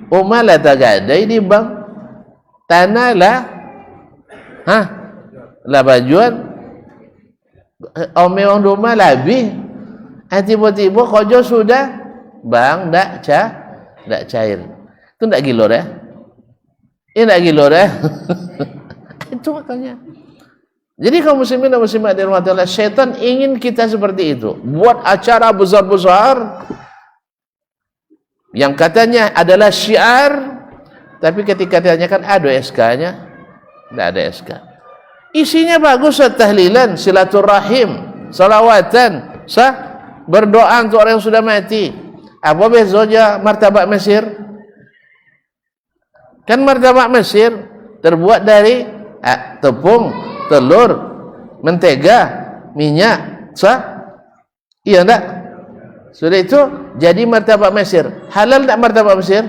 Umar lah tak gadai di bank. Tanah lah lah bajuan. Orang rumah lebih. Tiba-tiba kerja sudah bang tak cair. Itu tak gila dah. Ini tak gila dah. Itu makanya. Jadi kaum muslimin dan muslimat dirahmati Allah, syaitan ingin kita seperti itu. Buat acara besar-besar yang katanya adalah syiar, tapi ketika ditanyakan ada SK-nya, tidak ada SK. Isinya bagus, tahlilan, silaturahim, salawatan, berdoa untuk orang yang sudah mati. Apa bezanya martabak Mesir? Kan martabak Mesir terbuat dari tepung, telur, mentega, minyak, iya enggak? Sudah itu jadi martabak Mesir. Halal tak martabak Mesir?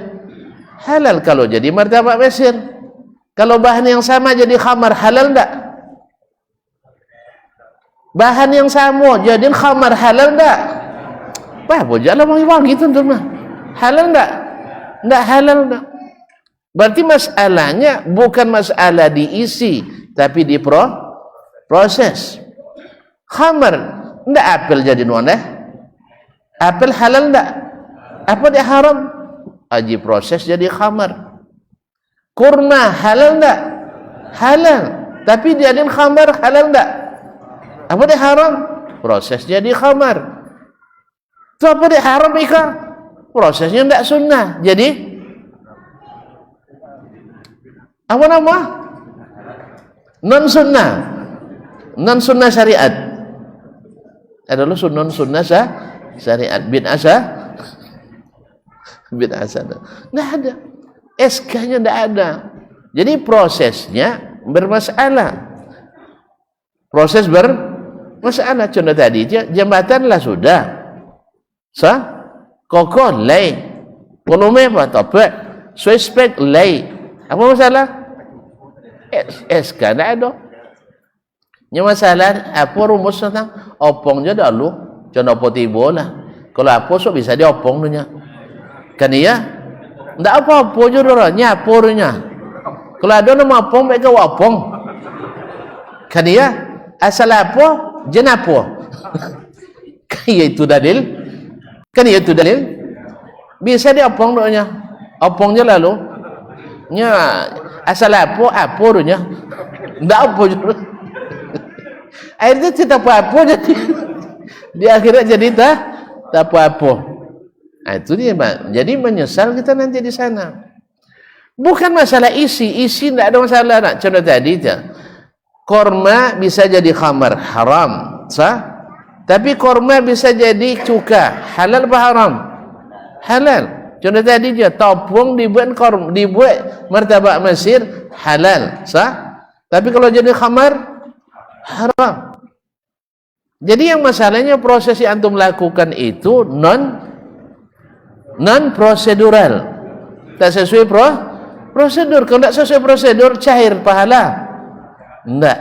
Halal kalau jadi martabak Mesir. Kalau bahan yang sama jadi khamar, halal tak? Bahan yang sama jadi khamar, halal tak? Wah, bojalah wangi-wangi itu mah. Halal tak? Tak halal tak? Berarti masalahnya bukan masalah diisi, tapi di proses. Khamar, ndak apel jadi nuan dah. Apel halal ndak? Apa dia haram? Aji proses jadi khamar. Kurma halal ndak? Halal. Tapi jadi khamar halal ndak? Apa dia haram? Proses jadi khamar. Itu apa dia haram ika? Prosesnya ndak sunnah. Jadi apa nama? Non sunnah syariat. adalah sunnah syariat. Bid'ah sana. Tidak ada. SK-nya tidak ada. Jadi prosesnya bermasalah. Proses bermasalah. Contoh tadi, jambatan lah sudah. Kokoh, lay. Volume apa? Topek. Suspek, lay. Apa masalah? SK tidak ada. Yang masalah, apa rumus tentang opongnya dahulu. Contoh apa tiba lah. Kalau apa, so bisa diopong dunia. Kan iya? Tidak apa-apa juga nyapornya. Kalau ada nama opong, mereka opong. Kan iya? Asal apa? Jenapo. Kan iya itu dalil? Kan iya itu dalil? Bisa diopong dunia. Opongnya lalu. Asal apa dunia. Tidak apa juga. Akhirnya tidak apa-apa jadi. Di akhirat jadi tak apa-apa. Nah, itu dia, Pak. Jadi menyesal kita nanti di sana. Bukan masalah isi tidak ada masalah. Nak. Contoh tadi korma bisa jadi khamar, haram, sah? Tapi korma bisa jadi cuka, halal apa haram? Halal. Contoh tadi topung dibuat martabak Mesir, halal, sah? Tapi kalau jadi khamar, haram. Jadi yang masalahnya proses yang antum lakukan itu non prosedural, tak sesuai prosedur. Kalau tidak sesuai prosedur, cair pahala. Tidak.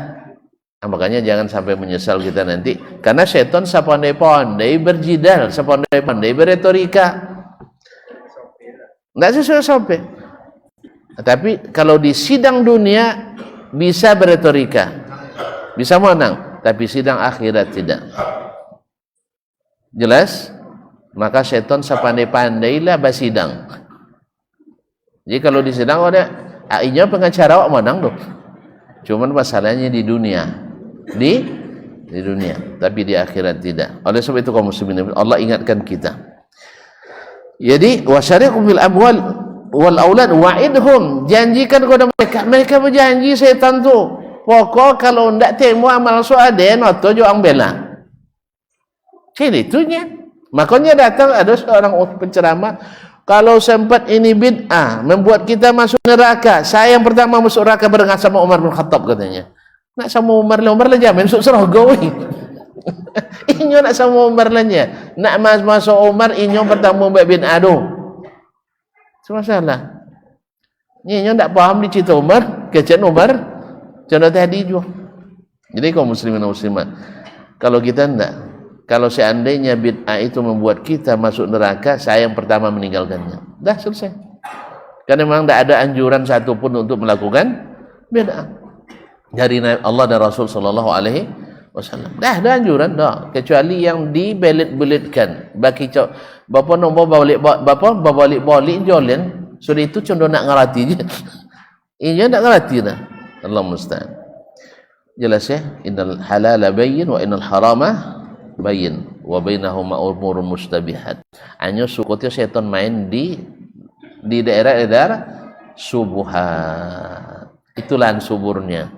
Nah, makanya jangan sampai menyesal kita nanti, karena setan sepandai-pandai berjidal, sepandai-pandai beretorika, tidak sesuai sampai. Tapi kalau di sidang dunia bisa beretorika, bisa menang, tapi sidang akhirat tidak. Jelas? Maka setan sepandai-pandailah basidang. Jadi kalau di sidang ada ainya pengacara awak menang tuh. Cuman masalahnya di dunia. Di dunia, tapi di akhirat tidak. Oleh sebab itu kaum muslimin, Allah ingatkan kita. Jadi wasyariqum fil amwal wal aulad wa'idhum, janjikan kepada mereka berjanji setan tu. Pokok kalau ndak temu amal soaden atau jo ang bela. Jadi itunya. Makanya datang ada seorang penceramah, kalau sempat ini bid'ah membuat kita masuk neraka, saya yang pertama masuk neraka barengan sama Umar bin Khattab katanya. Nak sama Umar lah jamin masuk surga. Inyo nak sama Umar lahnya. Nak masuk Umar inyo pertama buat bid'ah tu. Masalah. Inyo ndak paham di cerita Umar, kecen Umar. Contoh tadi juga. Jadi kaum muslimin dan muslimat, kalau kita ndak, kalau seandainya bid'ah itu membuat kita masuk neraka, saya yang pertama meninggalkannya. Dah selesai. Karena memang tidak ada anjuran satupun untuk melakukan bid'ah dari Allah dan Rasul sallallahu alaihi wasallam. Dah ada anjuran dah, kecuali yang dibelit-belitkan. Bagi bapa nombor balik jolen, sudah itu contoh nak ngerti je. Ini nak ngerti dah. Allah musta'an. Jelas ya? Innal halala bayyin wa innal harama bayin wa bainahuma umurun mustabihat. Hanya sukutnya setan main di daerah-daerah subuhat. Itulah suburnya.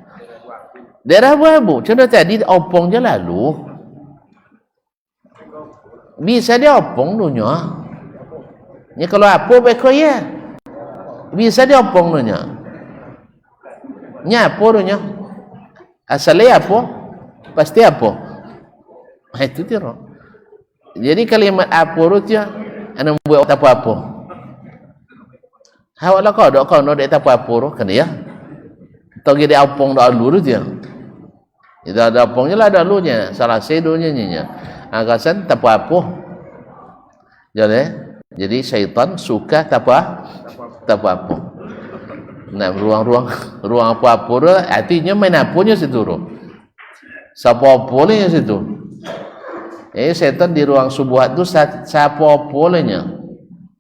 Daerah abu-abu. Contoh tadi opong je lalu. Bisa dia opong dunia. Ni kalau apa beko ya. Bisa dia opong dunia. Nya apa dunia? Asalnya apa? Pasti apa? Itu dia. Jadi kalimat apa tu ya, anda buat apa-apa. Hawak lah kau nak tak apa-apa kan ya. Tahu dia opong dah dulu dia. Itu ada opongnya lah dahulunya, salah sedonya nya. Agasan tak apa-apa. Jadi syaitan suka tak apa-apa. Nah, ruang apa-apa tu artinya main apanya situ. Siapa boleh situ. Setan di ruang subuhat tu siapa bolehnya.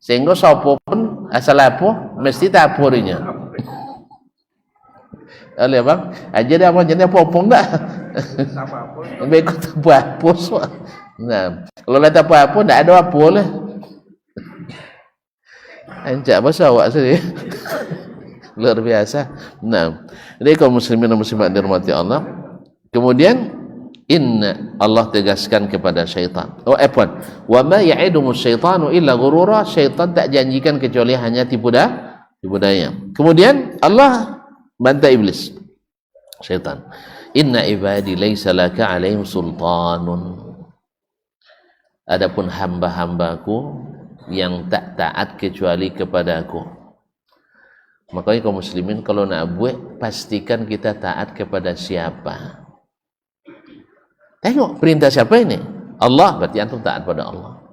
Sehingga siapa pun asal apa mesti tak bolehnya. Oleh bang, aja dia apa jenis apa-apa dah. Baik tak apa-apa. Nah, kalau tak apa-apa tak ada apa boleh. Ancak bahasa awak sendiri. Luar biasa. Nah, jadi kaum muslimin dan muslimat dirahmati Allah. Kemudian Inna, Allah tegaskan kepada syaitan. Wa ma ya'idumus syaitanu illa ghurura. Syaitan tak janjikan kecuali hanya tipu daya. Kemudian Allah bantah iblis, syaitan. Inna ibadi laisa laka 'alaihim sultanun. Adapun hamba-hambaku yang tak taat kecuali kepadaku. Makanya kaum muslimin kalau nak buat, pastikan kita taat kepada siapa. Tengok perintah siapa ini? Allah, berarti antum taat pada Allah.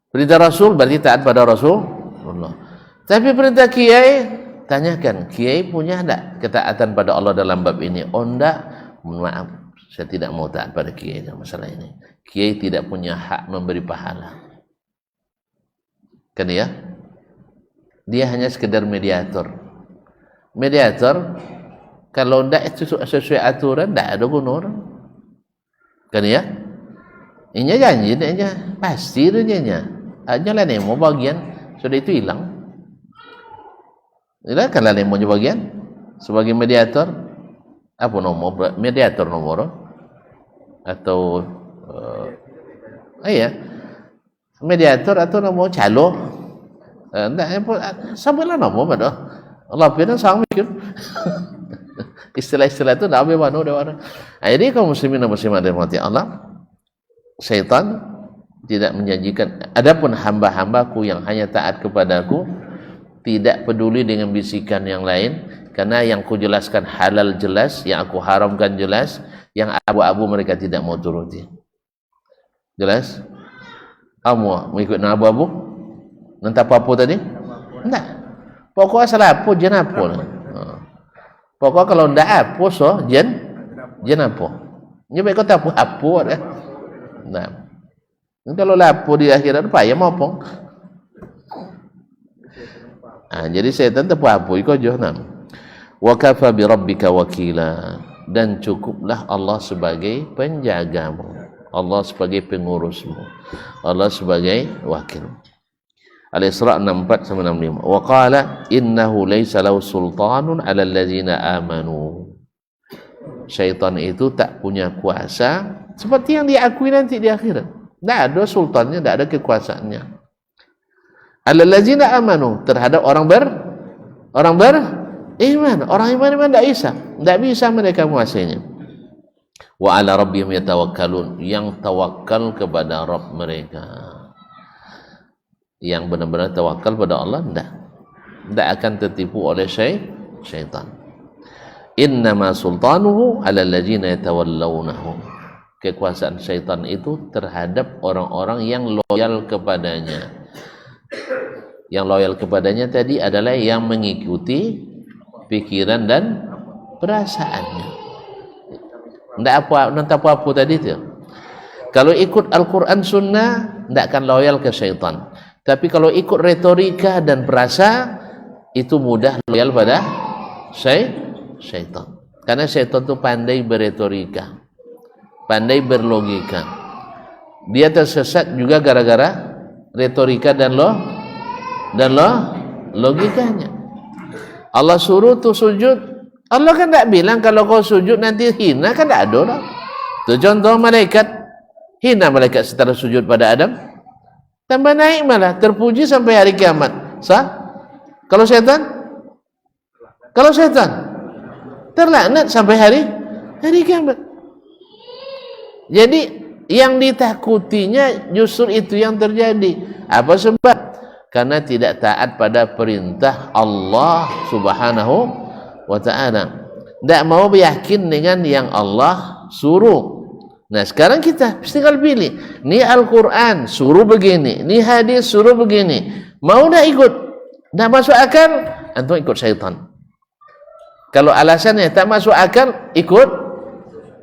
Perintah Rasul, berarti taat pada Rasulullah. Tapi perintah kiai, tanyakan, kiai punya tak ketaatan pada Allah dalam bab ini? Oh enggak, maaf, saya tidak mau taat pada kiai dalam masalah ini. Kiai tidak punya hak memberi pahala. Kan ya? Dia hanya sekedar mediator. Mediator, kalau enggak itu sesuai aturan, enggak ada gunanya orang. Kan ya? Ini janji dia pasti dia aja lah nemo bagian sudah itu hilang. Ila kan lah nemo bagian sebagai mediator apa nomor mediator nomor atau mediator atau nomor calo enggak sampai lah nomor pada Allah pilih sang mikir. Istilah-istilah itu dah habis mana orang. Jadi kaum muslimin dan muslimat dirahmati Allah, syaitan tidak menjanjikan. Adapun hamba-hambaku yang hanya taat kepadaku, tidak peduli dengan bisikan yang lain, karena yang ku jelaskan halal jelas, yang aku haramkan jelas, yang abu-abu mereka tidak mau turuti. Jelas? Kamu mengikut abu-abu? Nanti apa-apa tadi? Enggak. Pokoknya salah apa, jangan apa. Pokoknya kalau ndak apa so jen apa. Ni baik kata apa dah. Nah. Kalau lapo di akhirat payah mopong. Jadi setan tu apa iko jahannam. Wa kafa bi rabbika wakila, dan cukuplah Allah sebagai penjagamu. Allah sebagai pengurusmu. Allah sebagai wakil. Al-Isra 64-65. Wa qala innahu laysa lahu sultanun 'alal ladzina amanu. Syaitan itu tak punya kuasa seperti yang diakui nanti di akhirat. Tak ada sultannya, tak ada kekuasaannya. 'Alal ladzina amanu, terhadap orang beriman. Orang iman tak bisa. Tak bisa mereka menguasainya. Wa 'ala rabbihim yatawakkalun, yang tawakal kepada Rabb mereka. Yang benar-benar tawakal pada Allah, tidak akan tertipu oleh syaitan. Innama sultanuhu 'alal ladzina yatawallawnahu. Kekuasaan syaitan itu terhadap orang-orang yang loyal kepadanya. Yang loyal kepadanya tadi adalah yang mengikuti pikiran dan perasaannya. Tidak apa-apa tadi itu. Kalau ikut Al-Quran Sunnah, tidak akan loyal ke syaitan. Tapi kalau ikut retorika dan perasa, itu mudah loyal pada syaitan. Karena syaitan itu pandai berretorika, pandai berlogika. Dia tersesat juga gara-gara retorika dan logikanya. Allah suruh tu sujud, Allah kan tak bilang kalau kau sujud nanti hina, kan tak ada lah. Itu contoh malaikat, hina malaikat setelah sujud pada Adam, tambah naik malah, terpuji sampai hari kiamat. Sah? Kalau syaitan terlaknat sampai hari kiamat. Jadi yang ditakutinya justru itu yang terjadi. Apa sebab? Karena tidak taat pada perintah Allah Subhanahu wa ta'ala. Tidak mau yakin dengan yang Allah suruh. Nah sekarang kita tinggal pilih. Ni Al-Quran suruh begini, ni hadis suruh begini. Mau tak ikut? Tak masuk akal, antum ikut syaitan. Kalau alasannya tak masuk akal, ikut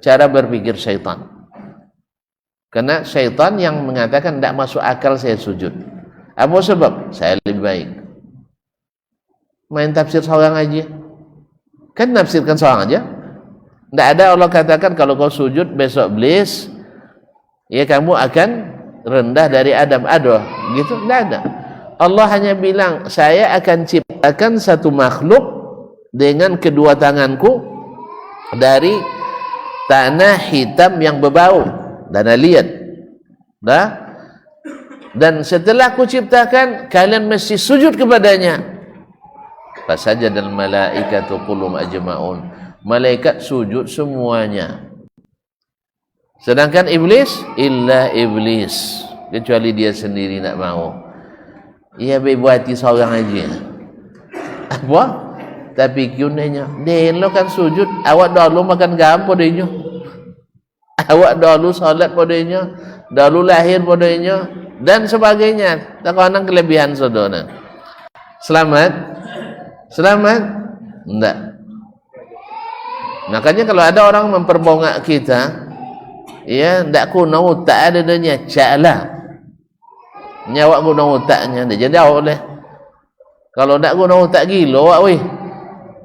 cara berpikir syaitan. Karena syaitan yang mengatakan tak masuk akal saya sujud. Apa sebab? Saya lebih baik. Main tafsir seorang aja. Kan nafsirkan seorang aja. Tidak ada Allah katakan kalau kau sujud besok iblis, ya kamu akan rendah dari Adam. Ada gitu? Tidak ada. Allah hanya bilang saya akan ciptakan satu makhluk dengan kedua tanganku dari tanah hitam yang berbau dan liat. Dah? Dan setelah aku ciptakan, kalian mesti sujud kepadanya. Fasajadal malaikatu kullum ajma'un. Malaikat sujud semuanya. Sedangkan iblis, illa iblis, kecuali dia sendiri nak mau. Ia berbuati seorang aja. Apa? Tapi kiunnya, dia kan sujud, awak dulu makan garam padanya. Awak dulu salat padanya, dulu lahir padanya dan sebagainya. Tak ada kelebihan saudara. Selamat? Selamat? Enggak. Makanya kalau ada orang memperbongak kita, ya, ndak guna otak ada danya, caklah. Nyawa guna otaknya, dia jadi awak boleh. Kalau ndak guna otak gila awak weh.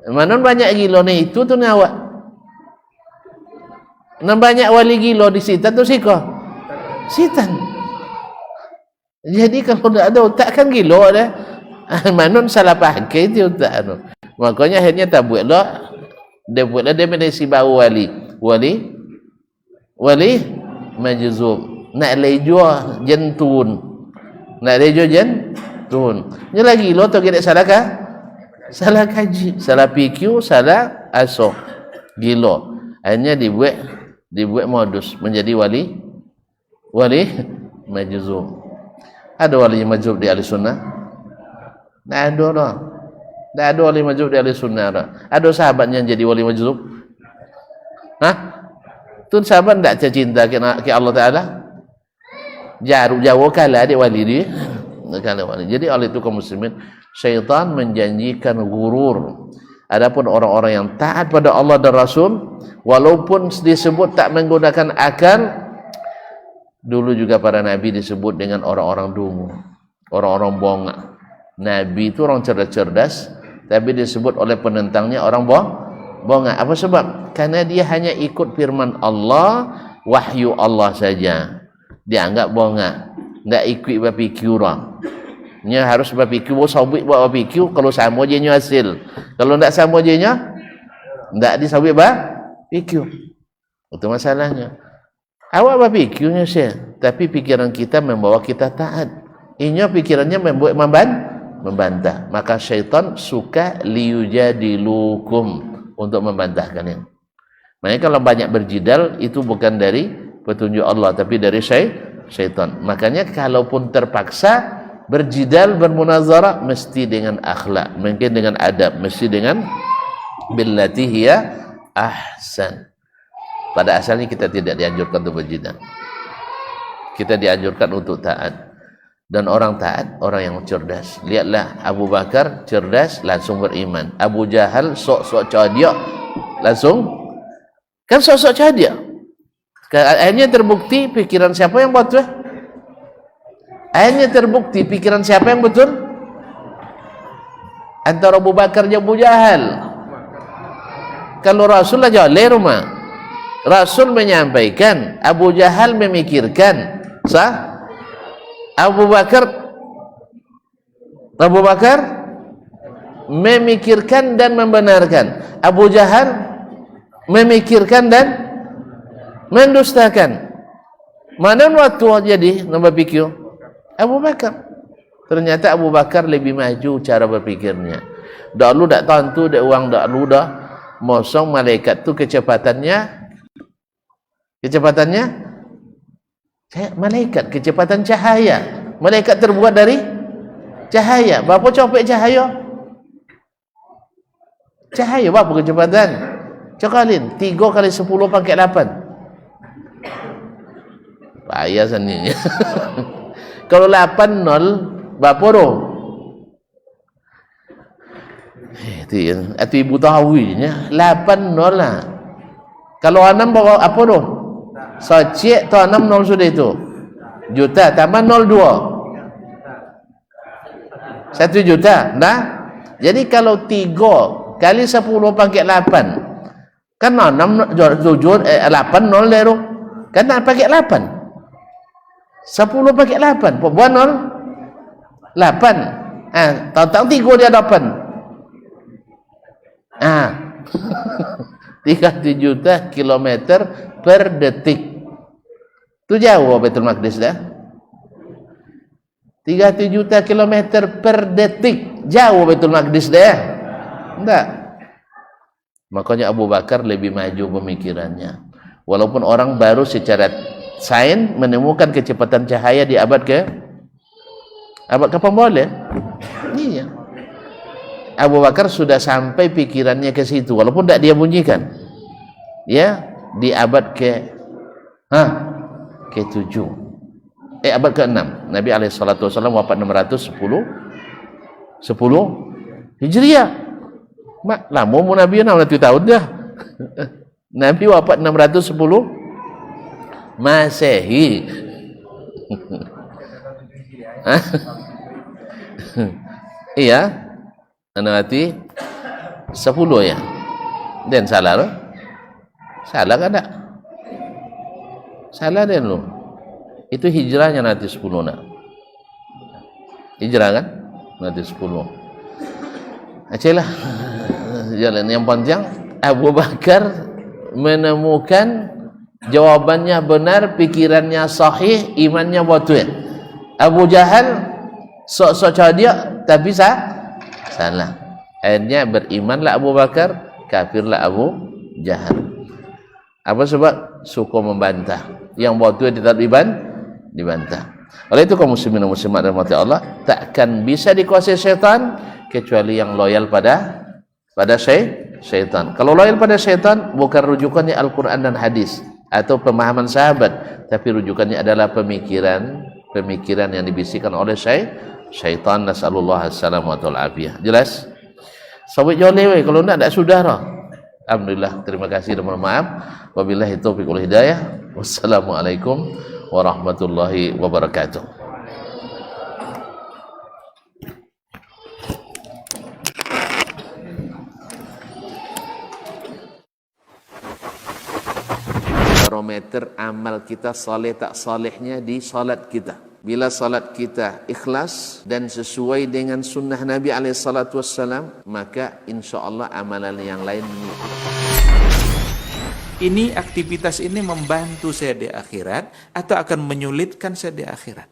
Mana banyak gila ni itu tu ni awak. Nan banyak wali gila di sitan tu siko. Sitan. Jadi kalau ndak ada otak kan gila dah. Manon salah pakai tu otak tu. Makanya akhirnya tak buatlah. Dia buatlah definisi baru wali majzum, nak lejo jentun, nak lejo jentun. Ni lagi lo tu kita salah kah? Salah kaji, salah PQ, salah aso, gilo. Akhirnya dibuat modus menjadi wali majzum. Ada wali majzum di ahli sunnah? Tak ada dah. Tak ada wali majzum di ahli sunnah dah. Ada sahabatnya yang jadi wali majzum? Hah? Tu sahabat tak cinta ke Allah Ta'ala? Jauh kalah adik wali dia. Jadi oleh itu kaum muslimin, syaitan menjanjikan gurur. Adapun orang-orang yang taat pada Allah dan Rasul, walaupun disebut tak menggunakan akal, dulu juga para nabi disebut dengan orang-orang dungu, orang-orang bongak. Nabi itu orang cerdas-cerdas, tapi disebut oleh penentangnya orang bongak. Apa sebab? Karena dia hanya ikut firman Allah, wahyu Allah saja. Dia anggap bongak, enggak ikut berfikir orang. Nya harus berfikir, sabit buat berfikir, kalau sama je nya hasil. Kalau enggak sama je nya, enggak disabit berfikir. Itu masalahnya. Awak berfikirnya saya, tapi pikiran kita membawa kita taat. Inya pikirannya membuat membantah. Maka syaitan suka liyujadilukum, untuk membantah kalian. Makanya kalau banyak berjidal itu bukan dari petunjuk Allah tapi dari syaitan. Makanya kalaupun terpaksa berjidal, bermunazarah, mesti dengan akhlak, mungkin dengan adab, mesti dengan billati hiya ahsan. Pada asalnya kita tidak dianjurkan untuk berjidal. Kita dianjurkan untuk taat. Dan orang taat, orang yang cerdas. Lihatlah Abu Bakar cerdas, langsung beriman. Abu Jahal sok-sok cerdik, langsung kan sok-sok cerdik. Akhirnya terbukti pikiran siapa yang betul. Akhirnya terbukti pikiran siapa yang betul. Antara Abu Bakar dan Abu Jahal. Kalau Rasulullah jauh rumah, Rasul menyampaikan, Abu Jahal memikirkan. Sah? Abu Bakar memikirkan dan membenarkan. Abu Jahal memikirkan dan mendustakan. Mana waktu jadi nombor pikir? Abu Bakar. Ternyata Abu Bakar lebih maju cara berpikirnya. Dahulu tak tentu dak uang dak lu dah mosong malaikat tu kecepatannya malaikat kecepatan cahaya. Malaikat terbuat dari cahaya. Berapa copek cahaya? Cahaya berapa kecepatan? Cokalin 3 kali 10 pangkat 8. Payah sendiri. Kalau 8 0 berapa doh? Itu ibu tahunya 8 0 lah. Kalau 6 berapa apa doh? Socek tu 6 0 sudah itu. Juta tambah 02. 1 juta. Nah. Jadi kalau 3 kali 10 pangkat 8. Kan 6 8 0 lero. Kan nak pangkat 8. 10 pangkat 8. Buat 0 8. Tahu-tahu 3 dia 8. 30 juta kilometer per detik. Itu jauh Baitul Maqdis dah. 30 juta kilometer per detik. Jauh Baitul Maqdis dah. Enggak. Makanya Abu Bakar lebih maju pemikirannya. Walaupun orang baru secara sains menemukan kecepatan cahaya di abad kapan boleh? Iya. Abu Bakar sudah sampai pikirannya ke situ, walaupun tidak dia bunyikan. Ya, di abad ke-7. Abad ke-6. Nabi SAW wafat 610 Hijriah. Mak, lama mu Nabi 600 tahun dah. Nabi wafat 610 Masehi. Iya. Nanti 10 ya. Dan salah loh. Salah kan tak? Salah dan lo. Itu hijrahnya nanti 10 nak. Hijrah kan? Nanti 10. Acalah. Jalan yang panjang. Abu Bakar menemukan jawabannya benar, pikirannya sahih, imannya betul. Abu Jahal sok-sok cerdik tapi salah. Akhirnya berimanlah Abu Bakar, kafirlah Abu Jahal. Apa sebab? Suka membantah. Yang betul tidak dibantah. Oleh itu kaum muslimin dan muslimat rahmati Allah, takkan bisa dikuasai syaitan kecuali yang loyal pada syaitan. Kalau loyal pada syaitan, bukan rujukannya Al-Quran dan hadis atau pemahaman sahabat, tapi rujukannya adalah pemikiran yang dibisikkan oleh syaitan. Nasallallahu alaihi wasallam. Jelas? Sabit joleh kalau tak sudah dah. Alhamdulillah, terima kasih dan mohon maaf. Wabillahi taufiq wal hidayah. Wassalamualaikum warahmatullahi wabarakatuh. Barometer amal kita saleh tak salehnya di salat kita. Bila salat kita ikhlas dan sesuai dengan sunnah Nabi SAW, maka insya Allah amalan yang lain mengikut. Ini aktivitas ini membantu saya di akhirat atau akan menyulitkan saya di akhirat?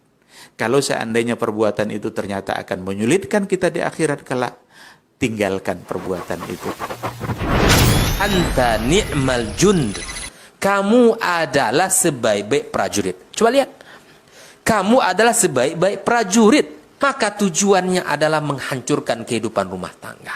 Kalau seandainya perbuatan itu ternyata akan menyulitkan kita di akhirat kelak, tinggalkan perbuatan itu. Anta ni'mal jund. Kamu adalah sebaik-baik prajurit. Coba lihat. Kamu adalah sebaik-baik prajurit. Maka tujuannya adalah menghancurkan kehidupan rumah tangga.